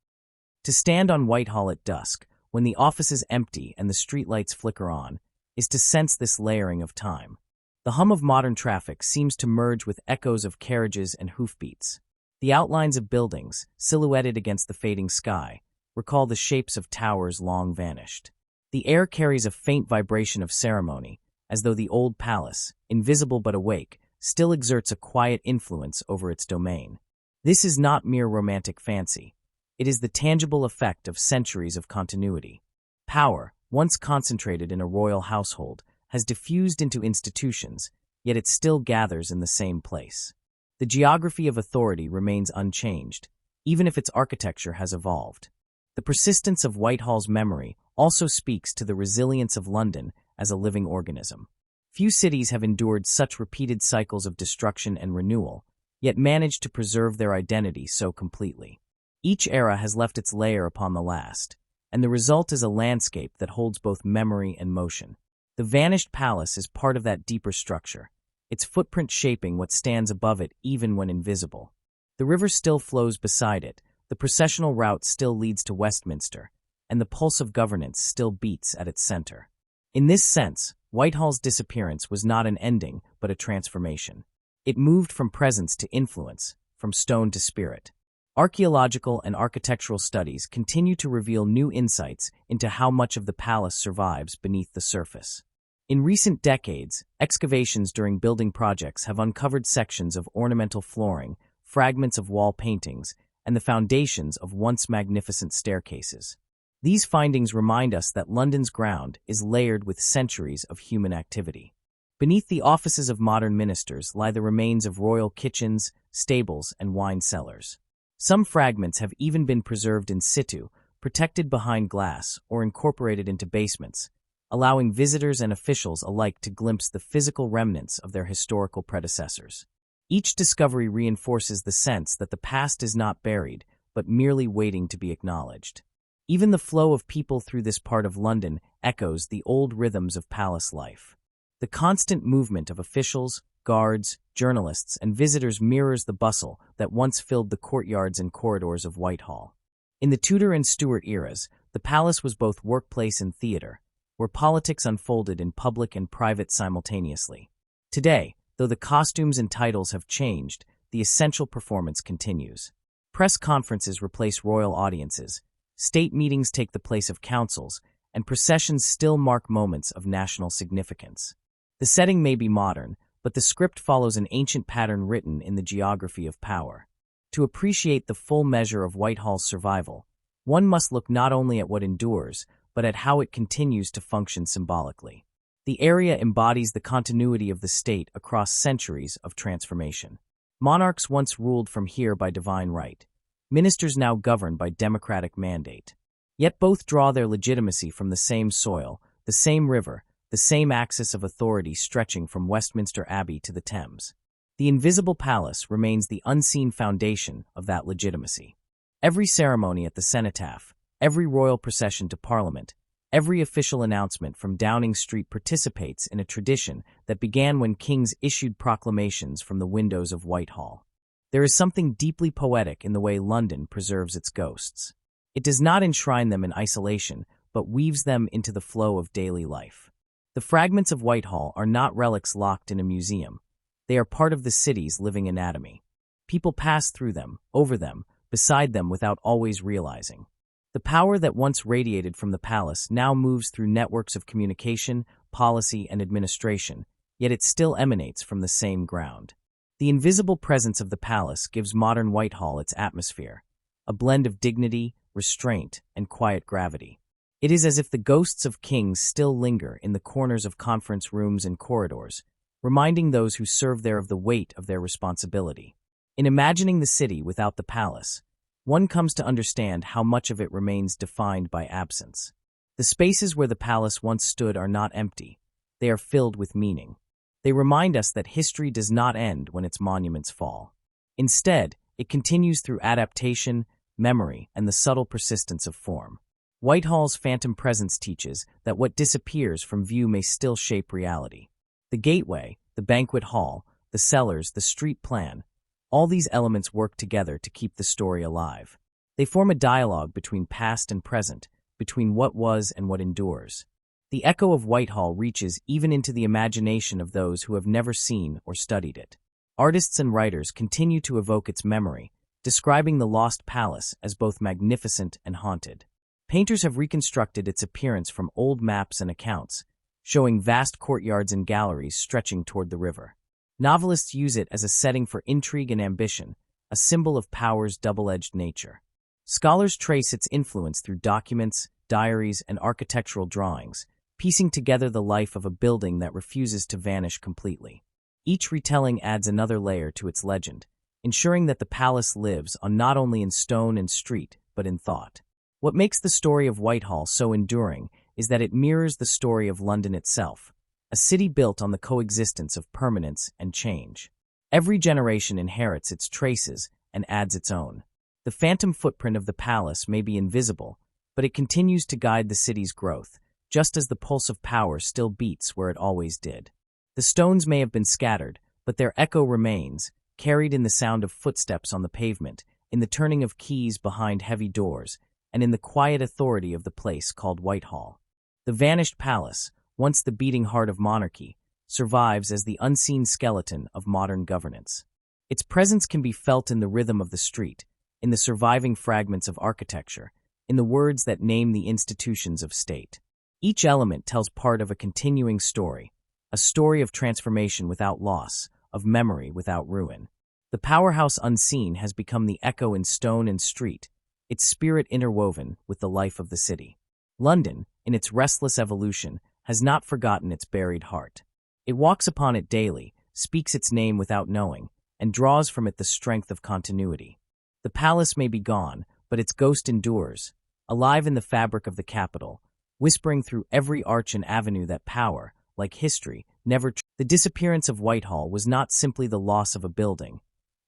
Speaker 1: To stand on Whitehall at dusk, when the office is empty and the streetlights flicker on, is to sense this layering of time. The hum of modern traffic seems to merge with echoes of carriages and hoofbeats. The outlines of buildings, silhouetted against the fading sky, recall the shapes of towers long vanished. The air carries a faint vibration of ceremony, as though the old palace, invisible but awake, still exerts a quiet influence over its domain. This is not mere romantic fancy. It is the tangible effect of centuries of continuity. Power, once concentrated in a royal household, has diffused into institutions, yet it still gathers in the same place. The geography of authority remains unchanged, even if its architecture has evolved. The persistence of Whitehall's memory also speaks to the resilience of London as a living organism. Few cities have endured such repeated cycles of destruction and renewal, yet managed to preserve their identity so completely. Each era has left its layer upon the last, and the result is a landscape that holds both memory and motion. The vanished palace is part of that deeper structure, its footprint shaping what stands above it even when invisible. The river still flows beside it, the processional route still leads to Westminster, and the pulse of governance still beats at its center. In this sense, Whitehall's disappearance was not an ending, but a transformation. It moved from presence to influence, from stone to spirit. Archaeological and architectural studies continue to reveal new insights into how much of the palace survives beneath the surface. In recent decades, excavations during building projects have uncovered sections of ornamental flooring, fragments of wall paintings, and the foundations of once magnificent staircases. These findings remind us that London's ground is layered with centuries of human activity. Beneath the offices of modern ministers lie the remains of royal kitchens, stables, and wine cellars. Some fragments have even been preserved in situ, protected behind glass or incorporated into basements, allowing visitors and officials alike to glimpse the physical remnants of their historical predecessors. Each discovery reinforces the sense that the past is not buried, but merely waiting to be acknowledged. Even the flow of people through this part of London echoes the old rhythms of palace life. The constant movement of officials, guards, journalists, and visitors mirrors the bustle that once filled the courtyards and corridors of Whitehall. In the Tudor and Stuart eras, the palace was both workplace and theater, where politics unfolded in public and private simultaneously. Today, though the costumes and titles have changed, the essential performance continues. Press conferences replace royal audiences, state meetings take the place of councils, and processions still mark moments of national significance. The setting may be modern, but the script follows an ancient pattern written in the geography of power. To appreciate the full measure of Whitehall's survival, one must look not only at what endures, but at how it continues to function symbolically. The area embodies the continuity of the state across centuries of transformation. Monarchs once ruled from here by divine right. Ministers now govern by democratic mandate. Yet both draw their legitimacy from the same soil, the same river, the same axis of authority stretching from Westminster Abbey to the Thames. The invisible palace remains the unseen foundation of that legitimacy. Every ceremony at the cenotaph, every royal procession to Parliament, every official announcement from Downing Street participates in a tradition that began when kings issued proclamations from the windows of Whitehall. There is something deeply poetic in the way London preserves its ghosts. It does not enshrine them in isolation, but weaves them into the flow of daily life. The fragments of Whitehall are not relics locked in a museum. They are part of the city's living anatomy. People pass through them, over them, beside them without always realizing. The power that once radiated from the palace now moves through networks of communication, policy, and administration, yet it still emanates from the same ground. The invisible presence of the palace gives modern Whitehall its atmosphere, a blend of dignity, restraint, and quiet gravity. It is as if the ghosts of kings still linger in the corners of conference rooms and corridors, reminding those who serve there of the weight of their responsibility. In imagining the city without the palace, one comes to understand how much of it remains defined by absence. The spaces where the palace once stood are not empty. They are filled with meaning. They remind us that history does not end when its monuments fall. Instead, it continues through adaptation, memory, and the subtle persistence of form. Whitehall's phantom presence teaches that what disappears from view may still shape reality. The gateway, the banquet hall, the cellars, the street plan, all these elements work together to keep the story alive. They form a dialogue between past and present, between what was and what endures. The echo of Whitehall reaches even into the imagination of those who have never seen or studied it. Artists and writers continue to evoke its memory, describing the lost palace as both magnificent and haunted. Painters have reconstructed its appearance from old maps and accounts, showing vast courtyards and galleries stretching toward the river. Novelists use it as a setting for intrigue and ambition, a symbol of power's double-edged nature. Scholars trace its influence through documents, diaries, and architectural drawings, piecing together the life of a building that refuses to vanish completely. Each retelling adds another layer to its legend, ensuring that the palace lives on not only in stone and street, but in thought. What makes the story of Whitehall so enduring is that it mirrors the story of London itself, a city built on the coexistence of permanence and change. Every generation inherits its traces and adds its own. The phantom footprint of the palace may be invisible, but it continues to guide the city's growth, just as the pulse of power still beats where it always did. The stones may have been scattered, but their echo remains, carried in the sound of footsteps on the pavement, in the turning of keys behind heavy doors, and in the quiet authority of the place called Whitehall. The vanished palace, once the beating heart of monarchy, survives as the unseen skeleton of modern governance. Its presence can be felt in the rhythm of the street, in the surviving fragments of architecture, in the words that name the institutions of state. Each element tells part of a continuing story, a story of transformation without loss, of memory without ruin. The powerhouse unseen has become the echo in stone and street, its spirit interwoven with the life of the city. London, in its restless evolution, has not forgotten its buried heart. It walks upon it daily, speaks its name without knowing, and draws from it the strength of continuity. The palace may be gone, but its ghost endures, alive in the fabric of the capital, whispering through every arch and avenue that power, like history, never. The disappearance of Whitehall was not simply the loss of a building.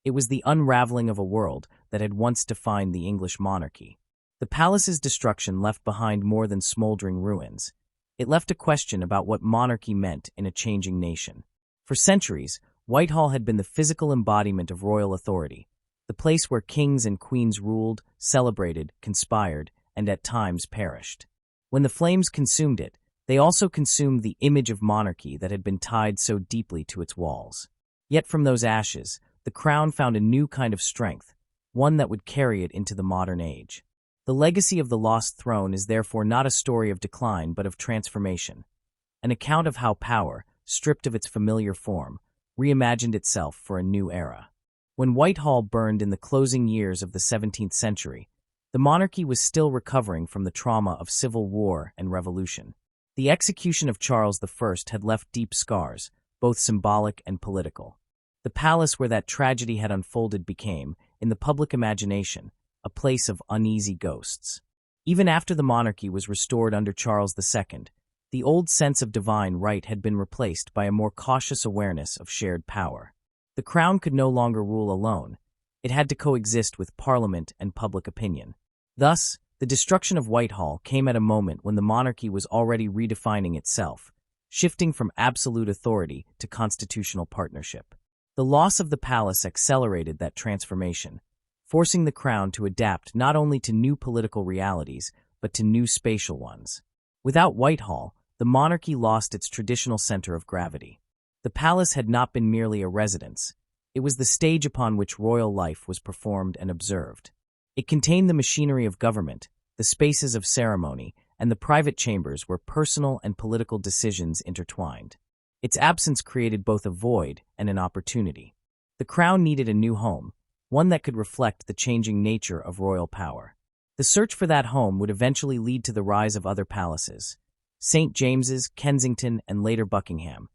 Speaker 1: It was the unraveling of a world that had once defined the English monarchy. The palace's destruction left behind more than smoldering ruins. It left a question about what monarchy meant in a changing nation. For centuries, Whitehall had been the physical embodiment of royal authority, the place where kings and queens ruled, celebrated, conspired, and at times perished. When the flames consumed it, they also consumed the image of monarchy that had been tied so deeply to its walls. Yet from those ashes, the crown found a new kind of strength, one that would carry it into the modern age. The legacy of the lost throne is therefore not a story of decline but of transformation, an account of how power, stripped of its familiar form, reimagined itself for a new era. When Whitehall burned in the closing years of the 17th century, the monarchy was still recovering from the trauma of civil war and revolution. The execution of Charles I had left deep scars, both symbolic and political. The palace where that tragedy had unfolded became, in the public imagination, a place of uneasy ghosts. Even after the monarchy was restored under Charles II, the old sense of divine right had been replaced by a more cautious awareness of shared power. The crown could no longer rule alone. It had to coexist with parliament and public opinion. Thus, the destruction of Whitehall came at a moment when the monarchy was already redefining itself, shifting from absolute authority to constitutional partnership. The loss of the palace accelerated that transformation, forcing the crown to adapt not only to new political realities, but to new spatial ones. Without Whitehall, the monarchy lost its traditional center of gravity. The palace had not been merely a residence. It was the stage upon which royal life was performed and observed. It contained the machinery of government, the spaces of ceremony, and the private chambers where personal and political decisions intertwined. Its absence created both a void and an opportunity. The crown needed a new home, one that could reflect the changing nature of royal power. The search for that home would eventually lead to the rise of other palaces: St. James's, Kensington, and later Buckingham,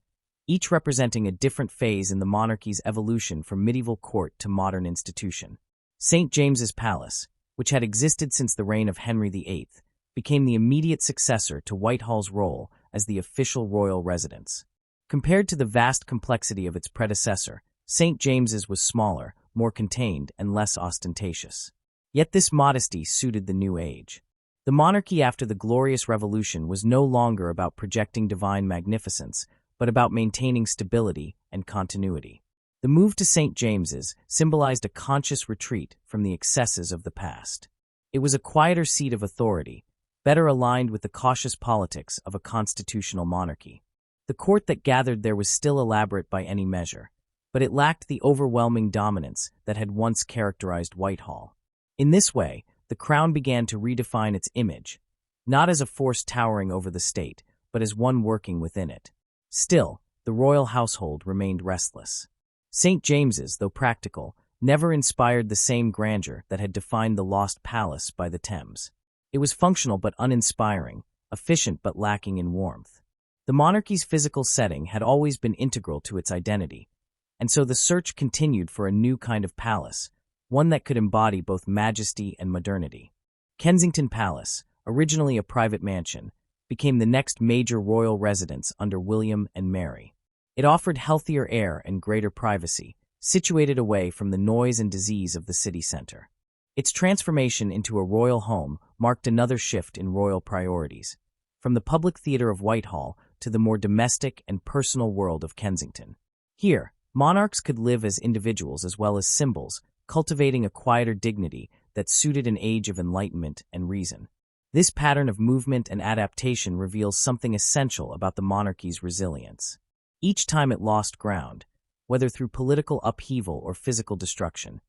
Speaker 1: each representing a different phase in the monarchy's evolution from medieval court to modern institution. St. James's Palace, which had existed since the reign of Henry VIII, became the immediate successor to Whitehall's role as the official royal residence. Compared to the vast complexity of its predecessor, St. James's was smaller, more contained, and less ostentatious. Yet this modesty suited the new age. The monarchy after the Glorious Revolution was no longer about projecting divine magnificence, but about maintaining stability and continuity. The move to St. James's symbolized a conscious retreat from the excesses of the past. It was a quieter seat of authority, better aligned with the cautious politics of a constitutional monarchy. The court that gathered there was still elaborate by any measure, but it lacked the overwhelming dominance that had once characterized Whitehall. In this way, the crown began to redefine its image, not as a force towering over the state, but as one working within it. Still, the royal household remained restless. St. James's, though practical, never inspired the same grandeur that had defined the lost palace by the Thames. It was functional but uninspiring, efficient but lacking in warmth. The monarchy's physical setting had always been integral to its identity, and so the search continued for a new kind of palace, one that could embody both majesty and modernity. Kensington Palace, originally a private mansion, became the next major royal residence under William and Mary. It offered healthier air and greater privacy, situated away from the noise and disease of the city center. Its transformation into a royal home marked another shift in royal priorities, from the public theater of Whitehall to the more domestic and personal world of Kensington. Here, monarchs could live as individuals as well as symbols, cultivating a quieter dignity that suited an age of enlightenment and reason. This pattern of movement and adaptation reveals something essential about the monarchy's resilience. Each time it lost ground, whether through political upheaval or physical destruction,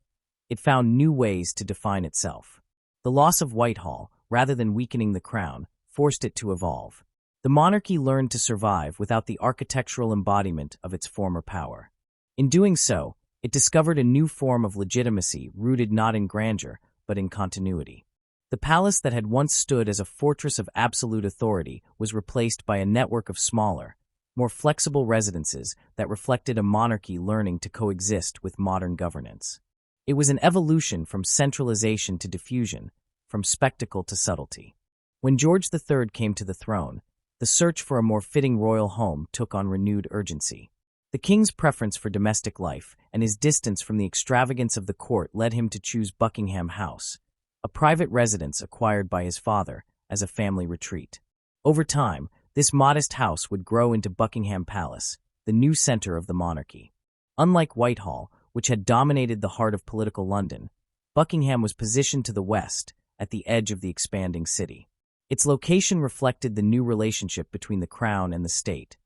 Speaker 1: it found new ways to define itself. The loss of Whitehall, rather than weakening the crown, forced it to evolve. The monarchy learned to survive without the architectural embodiment of its former power. In doing so, it discovered a new form of legitimacy rooted not in grandeur, but in continuity. The palace that had once stood as a fortress of absolute authority was replaced by a network of smaller, more flexible residences that reflected a monarchy learning to coexist with modern governance. It was an evolution from centralization to diffusion, from spectacle to subtlety. When George III came to the throne, the search for a more fitting royal home took on renewed urgency. The king's preference for domestic life and his distance from the extravagance of the court led him to choose Buckingham House, a private residence acquired by his father as a family retreat. Over time, this modest house would grow into Buckingham Palace, the new center of the monarchy. Unlike Whitehall, which had dominated the heart of political London, Buckingham was positioned to the west, at the edge of the expanding city. Its location reflected the new relationship between the crown and the state,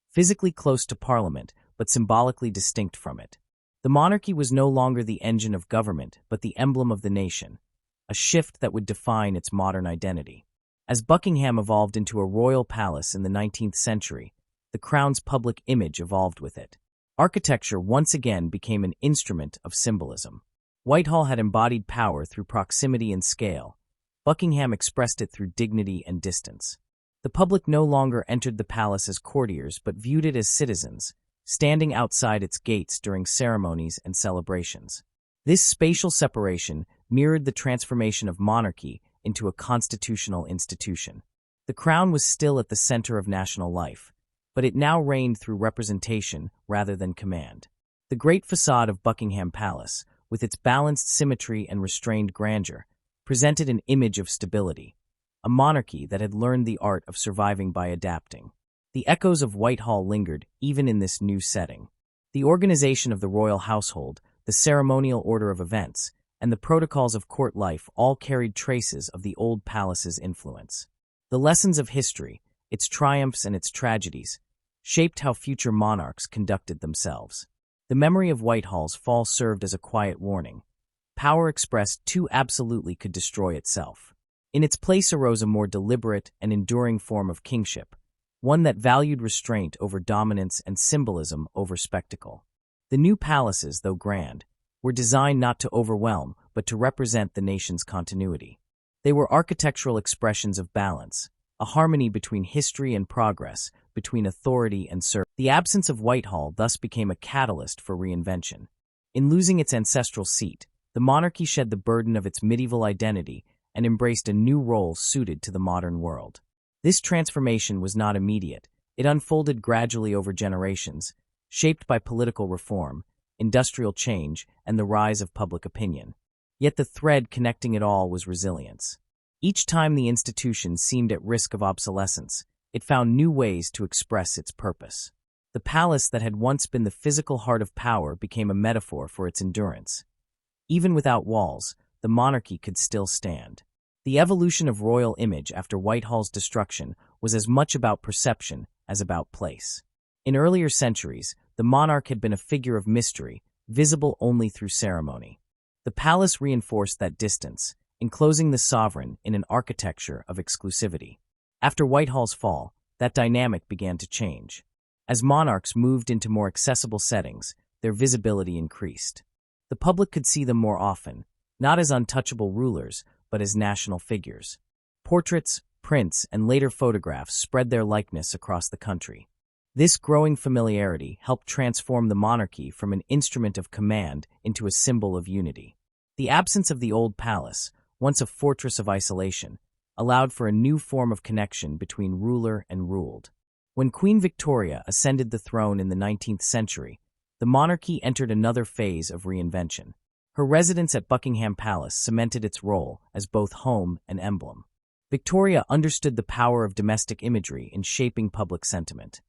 Speaker 1: physically close to Parliament, but symbolically distinct from it. The monarchy was no longer the engine of government, but the emblem of the nation, a shift that would define its modern identity. As Buckingham evolved into a royal palace in the 19th century, the crown's public image evolved with it. Architecture once again became an instrument of symbolism. Whitehall had embodied power through proximity and scale. Buckingham expressed it through dignity and distance. The public no longer entered the palace as courtiers but viewed it as citizens, standing outside its gates during ceremonies and celebrations. This spatial separation mirrored the transformation of monarchy into a constitutional institution. The crown was still at the center of national life, but it now reigned through representation rather than command. The great facade of Buckingham Palace, with its balanced symmetry and restrained grandeur, presented an image of stability, a monarchy that had learned the art of surviving by adapting. The echoes of Whitehall lingered even in this new setting. The organization of the royal household, the ceremonial order of events, and the protocols of court life all carried traces of the old palace's influence. The lessons of history, its triumphs and its tragedies, shaped how future monarchs conducted themselves. The memory of Whitehall's fall served as a quiet warning. Power expressed too absolutely could destroy itself. In its place arose a more deliberate and enduring form of kingship, one that valued restraint over dominance and symbolism over spectacle. The new palaces, though grand, were designed not to overwhelm but to represent the nation's continuity. They were architectural expressions of balance, a harmony between history and progress, between authority and service. The absence of Whitehall thus became a catalyst for reinvention. In losing its ancestral seat, the monarchy shed the burden of its medieval identity and embraced a new role suited to the modern world. This transformation was not immediate. It unfolded gradually over generations, shaped by political reform, industrial change, and the rise of public opinion. Yet the thread connecting it all was resilience. Each time the institution seemed at risk of obsolescence, it found new ways to express its purpose. The palace that had once been the physical heart of power became a metaphor for its endurance. Even without walls, the monarchy could still stand. The evolution of royal image after Whitehall's destruction was as much about perception as about place. In earlier centuries, the monarch had been a figure of mystery, visible only through ceremony. The palace reinforced that distance, enclosing the sovereign in an architecture of exclusivity. After Whitehall's fall, that dynamic began to change. As monarchs moved into more accessible settings, their visibility increased. The public could see them more often, not as untouchable rulers, but as national figures. Portraits, prints, and later photographs spread their likeness across the country. This growing familiarity helped transform the monarchy from an instrument of command into a symbol of unity. The absence of the old palace, once a fortress of isolation, allowed for a new form of connection between ruler and ruled. When Queen Victoria ascended the throne in the 19th century, the monarchy entered another phase of reinvention. Her residence at Buckingham Palace cemented its role as both home and emblem. Victoria understood the power of domestic imagery in shaping public sentiment.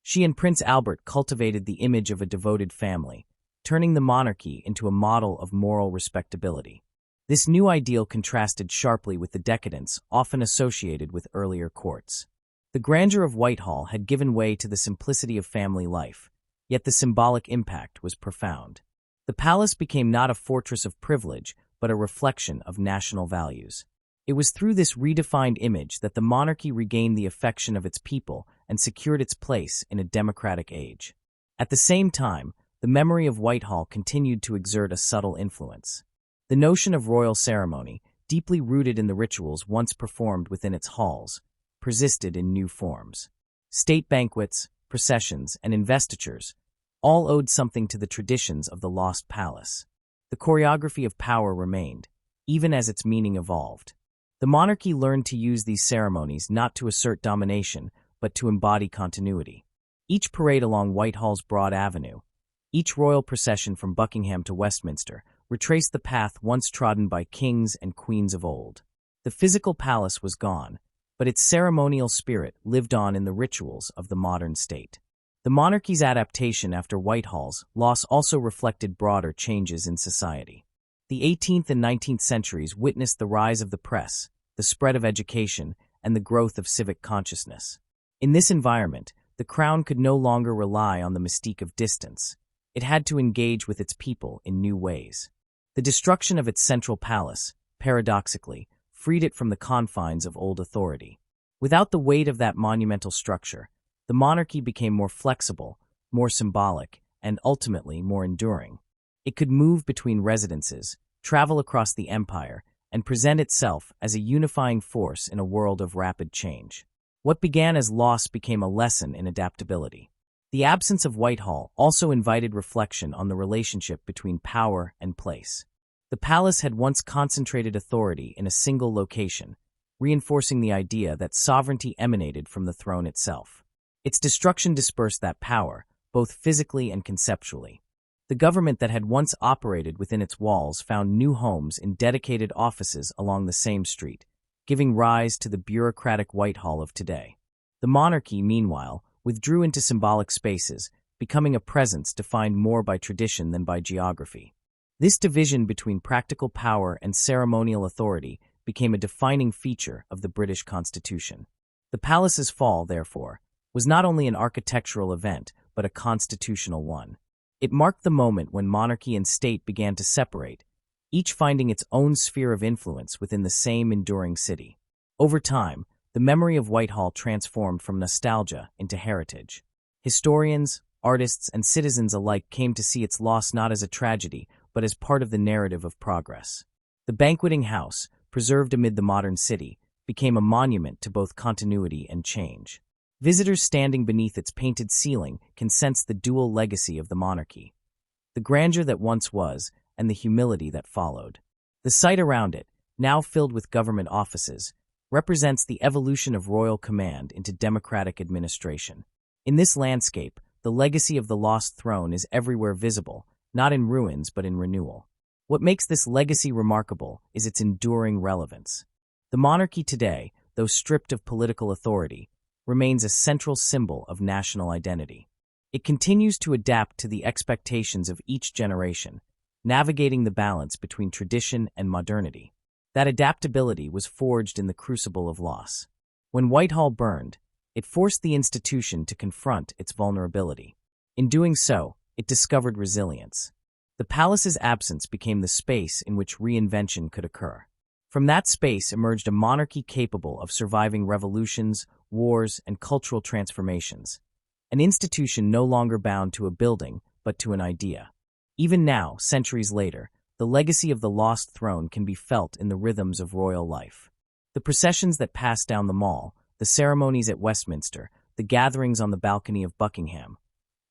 Speaker 1: She and Prince Albert cultivated the image of a devoted family, turning the monarchy into a model of moral respectability. This new ideal contrasted sharply with the decadence often associated with earlier courts. The grandeur of Whitehall had given way to the simplicity of family life, yet the symbolic impact was profound. The palace became not a fortress of privilege, but a reflection of national values. It was through this redefined image that the monarchy regained the affection of its people and secured its place in a democratic age. At the same time, the memory of Whitehall continued to exert a subtle influence. The notion of royal ceremony, deeply rooted in the rituals once performed within its halls, persisted in new forms. State banquets, processions, and investitures all owed something to the traditions of the lost palace. The choreography of power remained, even as its meaning evolved. The monarchy learned to use these ceremonies not to assert domination, but to embody continuity. Each parade along Whitehall's broad avenue, each royal procession from Buckingham to Westminster, retraced the path once trodden by kings and queens of old. The physical palace was gone, but its ceremonial spirit lived on in the rituals of the modern state. The monarchy's adaptation after Whitehall's loss also reflected broader changes in society. The 18th and 19th centuries witnessed the rise of the press, the spread of education, and the growth of civic consciousness. In this environment, the crown could no longer rely on the mystique of distance. It had to engage with its people in new ways. The destruction of its central palace, paradoxically, freed it from the confines of old authority. Without the weight of that monumental structure, the monarchy became more flexible, more symbolic, and ultimately more enduring. It could move between residences, travel across the empire, and present itself as a unifying force in a world of rapid change. What began as loss became a lesson in adaptability. The absence of Whitehall also invited reflection on the relationship between power and place. The palace had once concentrated authority in a single location, reinforcing the idea that sovereignty emanated from the throne itself. Its destruction dispersed that power, both physically and conceptually. The government that had once operated within its walls found new homes in dedicated offices along the same street, giving rise to the bureaucratic Whitehall of today. The monarchy, meanwhile, withdrew into symbolic spaces, becoming a presence defined more by tradition than by geography. This division between practical power and ceremonial authority became a defining feature of the British Constitution. The palace's fall, therefore, was not only an architectural event, but a constitutional one. It marked the moment when monarchy and state began to separate, each finding its own sphere of influence within the same enduring city. Over time, the memory of Whitehall transformed from nostalgia into heritage. Historians, artists, and citizens alike came to see its loss not as a tragedy, but as part of the narrative of progress. The banqueting house, preserved amid the modern city, became a monument to both continuity and change. Visitors standing beneath its painted ceiling can sense the dual legacy of the monarchy: the grandeur that once was, and the humility that followed. The site around it, now filled with government offices, represents the evolution of royal command into democratic administration. In this landscape, the legacy of the lost throne is everywhere visible, not in ruins but in renewal. What makes this legacy remarkable is its enduring relevance. The monarchy today, though stripped of political authority, remains a central symbol of national identity. It continues to adapt to the expectations of each generation, navigating the balance between tradition and modernity. That adaptability was forged in the crucible of loss. When Whitehall burned, it forced the institution to confront its vulnerability. In doing so, it discovered resilience. The palace's absence became the space in which reinvention could occur. From that space emerged a monarchy capable of surviving revolutions, wars, and cultural transformations. An institution no longer bound to a building, but to an idea. Even now, centuries later, the legacy of the lost throne can be felt in the rhythms of royal life. The processions that pass down the Mall, the ceremonies at Westminster, the gatherings on the balcony of Buckingham.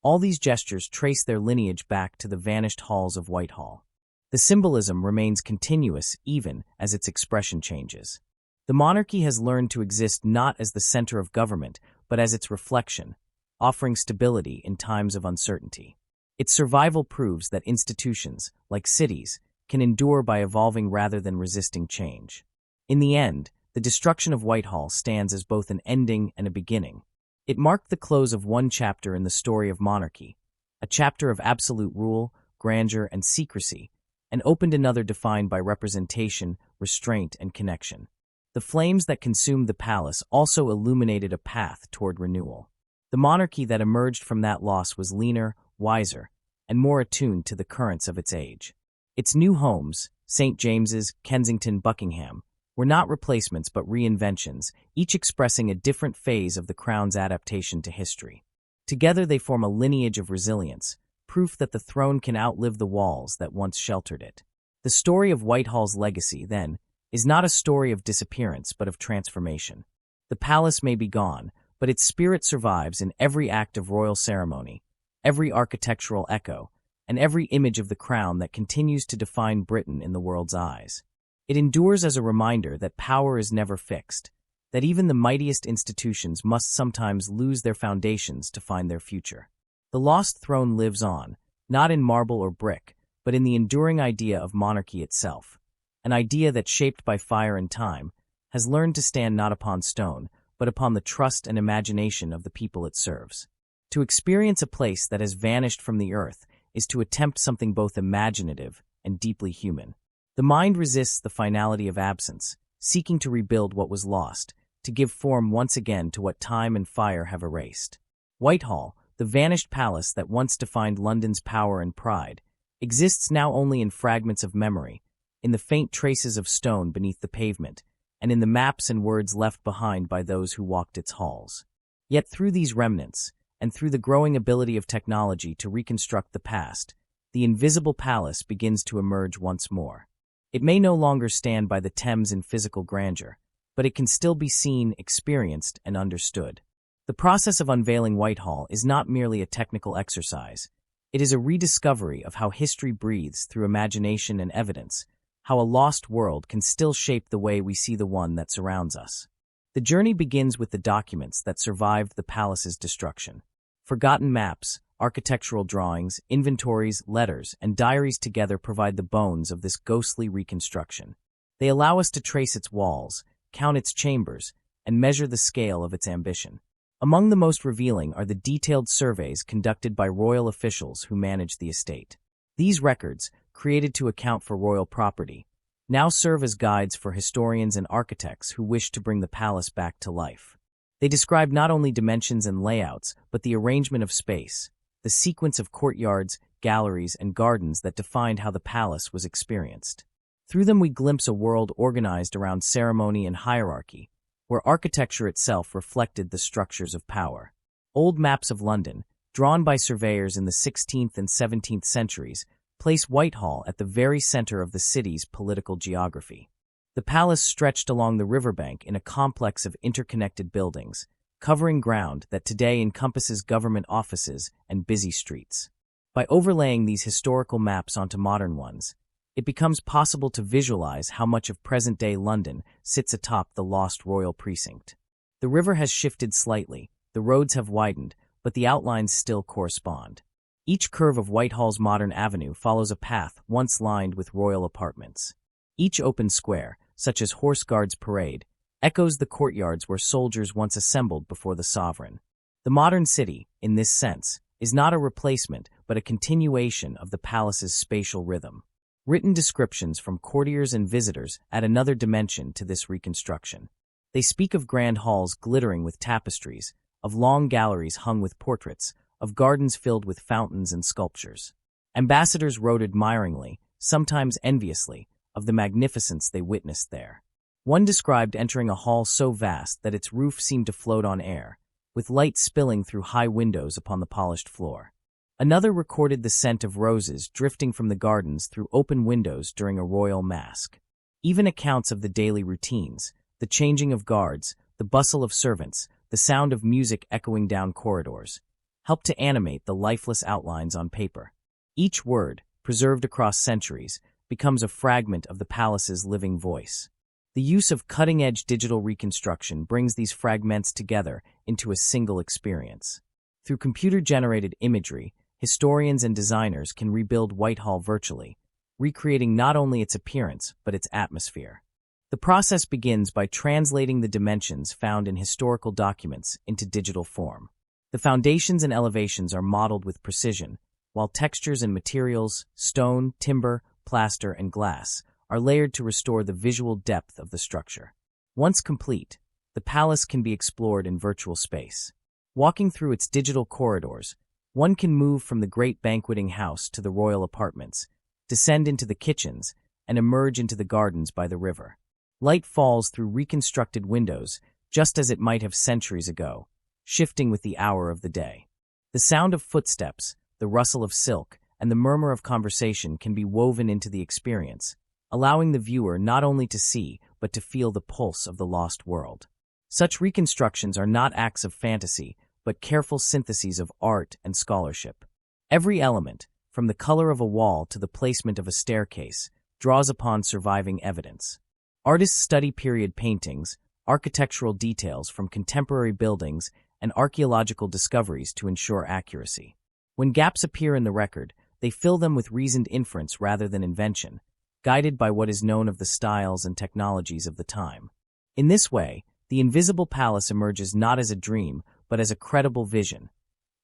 Speaker 1: All these gestures trace their lineage back to the vanished halls of Whitehall. The symbolism remains continuous even as its expression changes. The monarchy has learned to exist not as the center of government, but as its reflection, offering stability in times of uncertainty. Its survival proves that institutions, like cities, can endure by evolving rather than resisting change. In the end, the destruction of Whitehall stands as both an ending and a beginning. It marked the close of one chapter in the story of monarchy, a chapter of absolute rule, grandeur, and secrecy, and opened another defined by representation, restraint, and connection. The flames that consumed the palace also illuminated a path toward renewal. The monarchy that emerged from that loss was leaner, wiser, and more attuned to the currents of its age. Its new homes, St. James's, Kensington, Buckingham, were not replacements but reinventions, each expressing a different phase of the crown's adaptation to history. Together they form a lineage of resilience, proof that the throne can outlive the walls that once sheltered it. The story of Whitehall's legacy, then, is not a story of disappearance but of transformation. The palace may be gone, but its spirit survives in every act of royal ceremony, every architectural echo, and every image of the crown that continues to define Britain in the world's eyes. It endures as a reminder that power is never fixed, that even the mightiest institutions must sometimes lose their foundations to find their future. The lost throne lives on, not in marble or brick, but in the enduring idea of monarchy itself, an idea that, shaped by fire and time, has learned to stand not upon stone, but upon the trust and imagination of the people it serves. To experience a place that has vanished from the earth is to attempt something both imaginative and deeply human. The mind resists the finality of absence, seeking to rebuild what was lost, to give form once again to what time and fire have erased. Whitehall, the vanished palace that once defined London's power and pride, exists now only in fragments of memory, in the faint traces of stone beneath the pavement, and in the maps and words left behind by those who walked its halls. Yet through these remnants, and through the growing ability of technology to reconstruct the past, the invisible palace begins to emerge once more. It may no longer stand by the Thames in physical grandeur, but it can still be seen, experienced, and understood. The process of unveiling Whitehall is not merely a technical exercise. It is a rediscovery of how history breathes through imagination and evidence, how a lost world can still shape the way we see the one that surrounds us. The journey begins with the documents that survived the palace's destruction. Forgotten maps, architectural drawings, inventories, letters, and diaries together provide the bones of this ghostly reconstruction. They allow us to trace its walls, count its chambers, and measure the scale of its ambition. Among the most revealing are the detailed surveys conducted by royal officials who manage the estate. These records, created to account for royal property, now serve as guides for historians and architects who wish to bring the palace back to life. They describe not only dimensions and layouts, but the arrangement of space, the sequence of courtyards, galleries, and gardens that defined how the palace was experienced. Through them we glimpse a world organized around ceremony and hierarchy, where architecture itself reflected the structures of power. Old maps of London, drawn by surveyors in the 16th and 17th centuries, place Whitehall at the very center of the city's political geography. The palace stretched along the riverbank in a complex of interconnected buildings, covering ground that today encompasses government offices and busy streets. By overlaying these historical maps onto modern ones, it becomes possible to visualize how much of present-day London sits atop the lost royal precinct. The river has shifted slightly, the roads have widened, but the outlines still correspond. Each curve of Whitehall's modern avenue follows a path once lined with royal apartments. Each open square, such as Horse Guards Parade, echoes the courtyards where soldiers once assembled before the sovereign. The modern city, in this sense, is not a replacement but a continuation of the palace's spatial rhythm. Written descriptions from courtiers and visitors add another dimension to this reconstruction. They speak of grand halls glittering with tapestries, of long galleries hung with portraits, of gardens filled with fountains and sculptures. Ambassadors wrote admiringly, sometimes enviously, of the magnificence they witnessed there. One described entering a hall so vast that its roof seemed to float on air, with light spilling through high windows upon the polished floor. Another recorded the scent of roses drifting from the gardens through open windows during a royal masque. Even accounts of the daily routines, the changing of guards, the bustle of servants, the sound of music echoing down corridors, help to animate the lifeless outlines on paper. Each word, preserved across centuries, becomes a fragment of the palace's living voice. The use of cutting-edge digital reconstruction brings these fragments together into a single experience. Through computer-generated imagery, historians and designers can rebuild Whitehall virtually, recreating not only its appearance but its atmosphere. The process begins by translating the dimensions found in historical documents into digital form. The foundations and elevations are modeled with precision, while textures and materials, stone, timber, plaster, and glass, are layered to restore the visual depth of the structure. Once complete, the palace can be explored in virtual space. Walking through its digital corridors, one can move from the great banqueting house to the royal apartments, descend into the kitchens, and emerge into the gardens by the river. Light falls through reconstructed windows, just as it might have centuries ago, shifting with the hour of the day. The sound of footsteps, the rustle of silk, and the murmur of conversation can be woven into the experience, allowing the viewer not only to see but to feel the pulse of the lost world. Such reconstructions are not acts of fantasy, but careful syntheses of art and scholarship. Every element, from the color of a wall to the placement of a staircase, draws upon surviving evidence. Artists study period paintings, architectural details from contemporary buildings, and archaeological discoveries to ensure accuracy. When gaps appear in the record, they fill them with reasoned inference rather than invention, guided by what is known of the styles and technologies of the time. In this way, the Invisible Palace emerges not as a dream, but as a credible vision,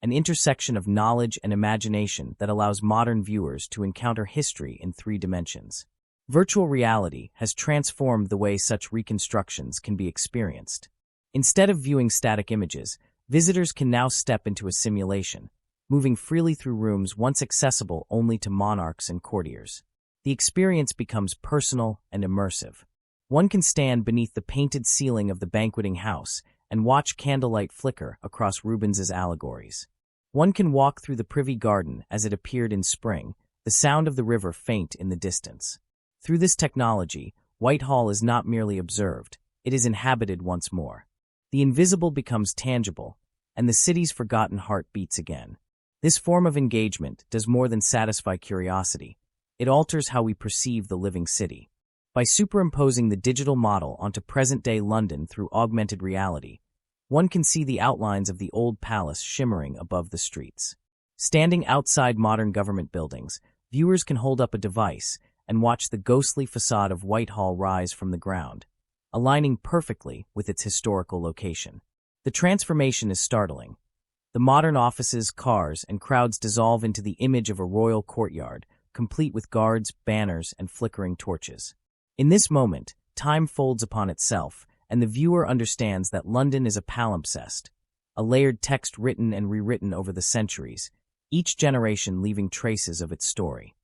Speaker 1: an intersection of knowledge and imagination that allows modern viewers to encounter history in 3 dimensions. Virtual reality has transformed the way such reconstructions can be experienced. Instead of viewing static images, visitors can now step into a simulation, moving freely through rooms once accessible only to monarchs and courtiers. The experience becomes personal and immersive. One can stand beneath the painted ceiling of the banqueting house and watch candlelight flicker across Rubens's allegories. One can walk through the Privy Garden as it appeared in spring, the sound of the river faint in the distance. Through this technology, Whitehall is not merely observed, it is inhabited once more. The invisible becomes tangible, and the city's forgotten heart beats again. This form of engagement does more than satisfy curiosity. It alters how we perceive the living city. By superimposing the digital model onto present-day London through augmented reality, one can see the outlines of the old palace shimmering above the streets. Standing outside modern government buildings, viewers can hold up a device and watch the ghostly facade of Whitehall rise from the ground, aligning perfectly with its historical location. The transformation is startling. The modern offices, cars, and crowds dissolve into the image of a royal courtyard, complete with guards, banners, and flickering torches. In this moment, time folds upon itself, and the viewer understands that London is a palimpsest, a layered text written and rewritten over the centuries, each generation leaving traces of its story.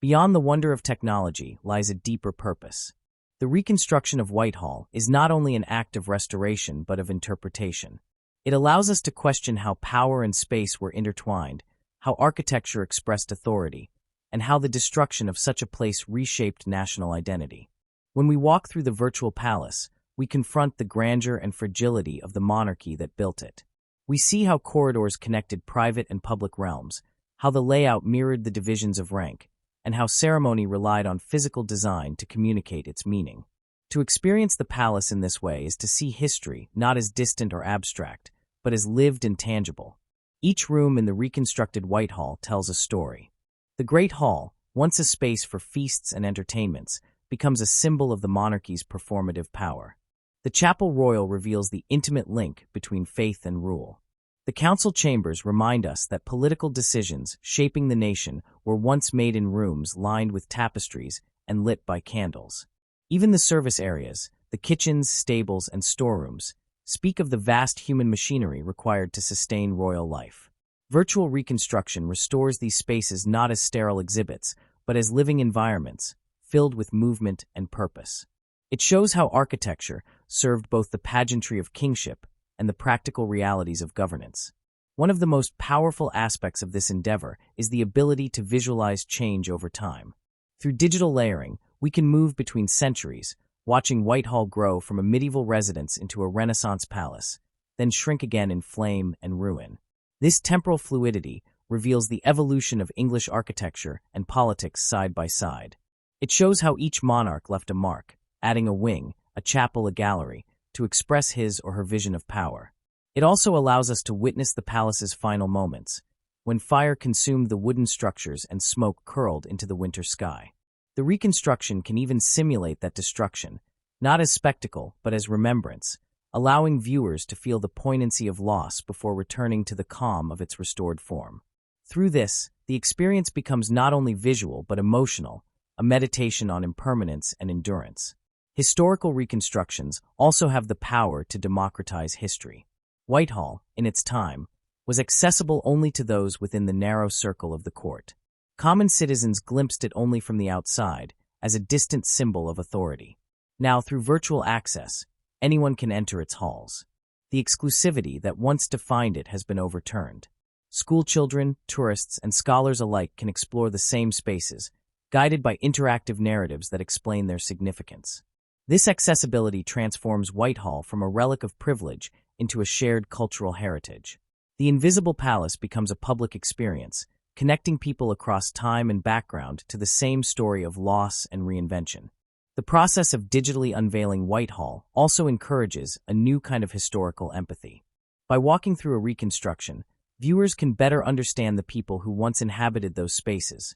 Speaker 1: Beyond the wonder of technology lies a deeper purpose. The reconstruction of Whitehall is not only an act of restoration but of interpretation. It allows us to question how power and space were intertwined, how architecture expressed authority, and how the destruction of such a place reshaped national identity. When we walk through the virtual palace, we confront the grandeur and fragility of the monarchy that built it. We see how corridors connected private and public realms, how the layout mirrored the divisions of rank, and how ceremony relied on physical design to communicate its meaning. To experience the palace in this way is to see history not as distant or abstract, but as lived and tangible. Each room in the reconstructed Whitehall tells a story. The Great Hall, once a space for feasts and entertainments, becomes a symbol of the monarchy's performative power. The Chapel Royal reveals the intimate link between faith and rule. The council chambers remind us that political decisions shaping the nation were once made in rooms lined with tapestries and lit by candles. Even the service areas, the kitchens, stables, and storerooms, speak of the vast human machinery required to sustain royal life. Virtual reconstruction restores these spaces not as sterile exhibits, but as living environments, filled with movement and purpose. It shows how architecture served both the pageantry of kingship and the practical realities of governance. One of the most powerful aspects of this endeavor is the ability to visualize change over time. Through digital layering, we can move between centuries, watching Whitehall grow from a medieval residence into a Renaissance palace, then shrink again in flame and ruin. This temporal fluidity reveals the evolution of English architecture and politics side by side. It shows how each monarch left a mark, adding a wing, a chapel, a gallery, to express his or her vision of power. It also allows us to witness the palace's final moments, when fire consumed the wooden structures and smoke curled into the winter sky. The reconstruction can even simulate that destruction, not as spectacle but as remembrance, allowing viewers to feel the poignancy of loss before returning to the calm of its restored form. Through this, the experience becomes not only visual but emotional, a meditation on impermanence and endurance. Historical reconstructions also have the power to democratize history. Whitehall, in its time, was accessible only to those within the narrow circle of the court. Common citizens glimpsed it only from the outside, as a distant symbol of authority. Now, through virtual access, anyone can enter its halls. The exclusivity that once defined it has been overturned. Schoolchildren, tourists, and scholars alike can explore the same spaces, guided by interactive narratives that explain their significance. This accessibility transforms Whitehall from a relic of privilege into a shared cultural heritage. The Invisible Palace becomes a public experience, connecting people across time and background to the same story of loss and reinvention. The process of digitally unveiling Whitehall also encourages a new kind of historical empathy. By walking through a reconstruction, viewers can better understand the people who once inhabited those spaces,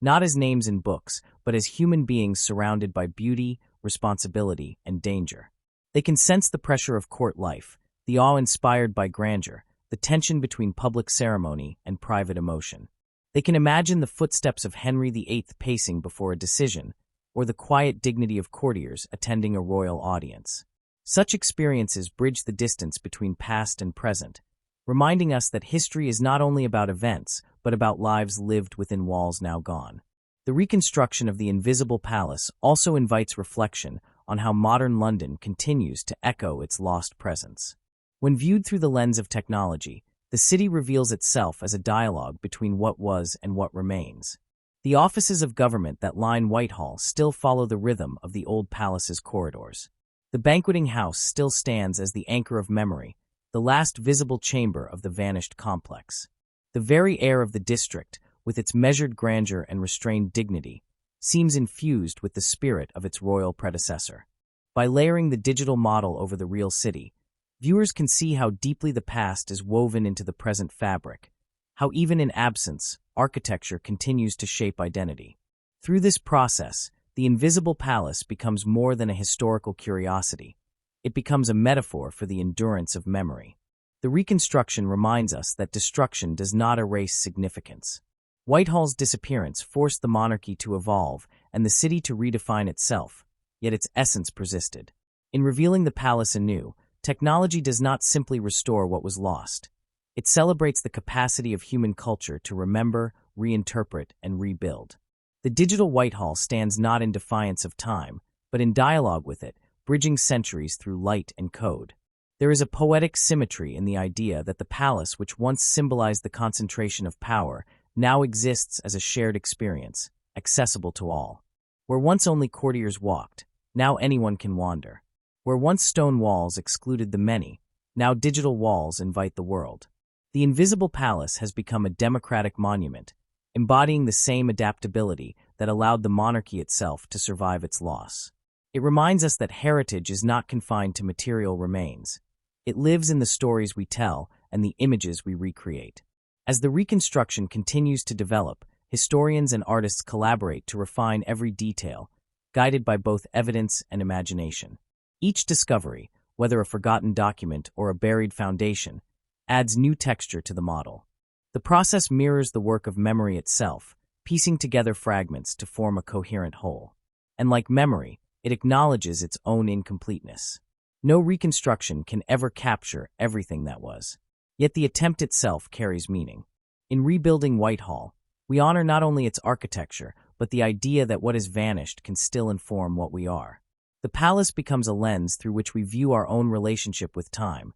Speaker 1: not as names in books, but as human beings surrounded by beauty, responsibility, and danger. They can sense the pressure of court life, the awe inspired by grandeur, the tension between public ceremony and private emotion. They can imagine the footsteps of Henry VIII pacing before a decision, or the quiet dignity of courtiers attending a royal audience. Such experiences bridge the distance between past and present, reminding us that history is not only about events, but about lives lived within walls now gone. The reconstruction of the Invisible Palace also invites reflection on how modern London continues to echo its lost presence. When viewed through the lens of technology, the city reveals itself as a dialogue between what was and what remains. The offices of government that line Whitehall still follow the rhythm of the old palace's corridors. The banqueting house still stands as the anchor of memory, the last visible chamber of the vanished complex. The very air of the district, with its measured grandeur and restrained dignity, seems infused with the spirit of its royal predecessor. By layering the digital model over the real city, viewers can see how deeply the past is woven into the present fabric, how even in absence, architecture continues to shape identity. Through this process, the Invisible Palace becomes more than a historical curiosity. It becomes a metaphor for the endurance of memory. The reconstruction reminds us that destruction does not erase significance. Whitehall's disappearance forced the monarchy to evolve and the city to redefine itself, yet its essence persisted. In revealing the palace anew, technology does not simply restore what was lost. It celebrates the capacity of human culture to remember, reinterpret, and rebuild. The digital Whitehall stands not in defiance of time, but in dialogue with it, bridging centuries through light and code. There is a poetic symmetry in the idea that the palace, which once symbolized the concentration of power, now exists as a shared experience, accessible to all. Where once only courtiers walked, now anyone can wander. Where once stone walls excluded the many, now digital walls invite the world. The invisible palace has become a democratic monument, embodying the same adaptability that allowed the monarchy itself to survive its loss. It reminds us that heritage is not confined to material remains. It lives in the stories we tell and the images we recreate. As the reconstruction continues to develop, historians and artists collaborate to refine every detail, guided by both evidence and imagination. Each discovery, whether a forgotten document or a buried foundation, adds new texture to the model. The process mirrors the work of memory itself, piecing together fragments to form a coherent whole. And like memory, it acknowledges its own incompleteness. No reconstruction can ever capture everything that was. Yet the attempt itself carries meaning. In rebuilding Whitehall, we honor not only its architecture, but the idea that what has vanished can still inform what we are. The palace becomes a lens through which we view our own relationship with time,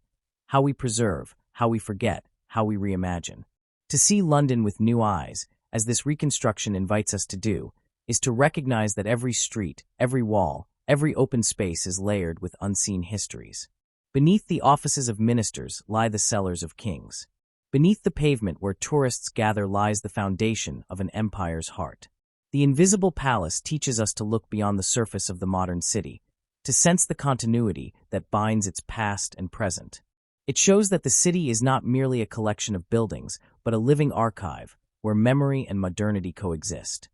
Speaker 1: how we preserve, how we forget, how we reimagine. To see London with new eyes, as this reconstruction invites us to do, is to recognize that every street, every wall, every open space is layered with unseen histories. Beneath the offices of ministers lie the cellars of kings. Beneath the pavement where tourists gather lies the foundation of an empire's heart. The invisible palace teaches us to look beyond the surface of the modern city, to sense the continuity that binds its past and present. It shows that the city is not merely a collection of buildings, but a living archive where memory and modernity coexist.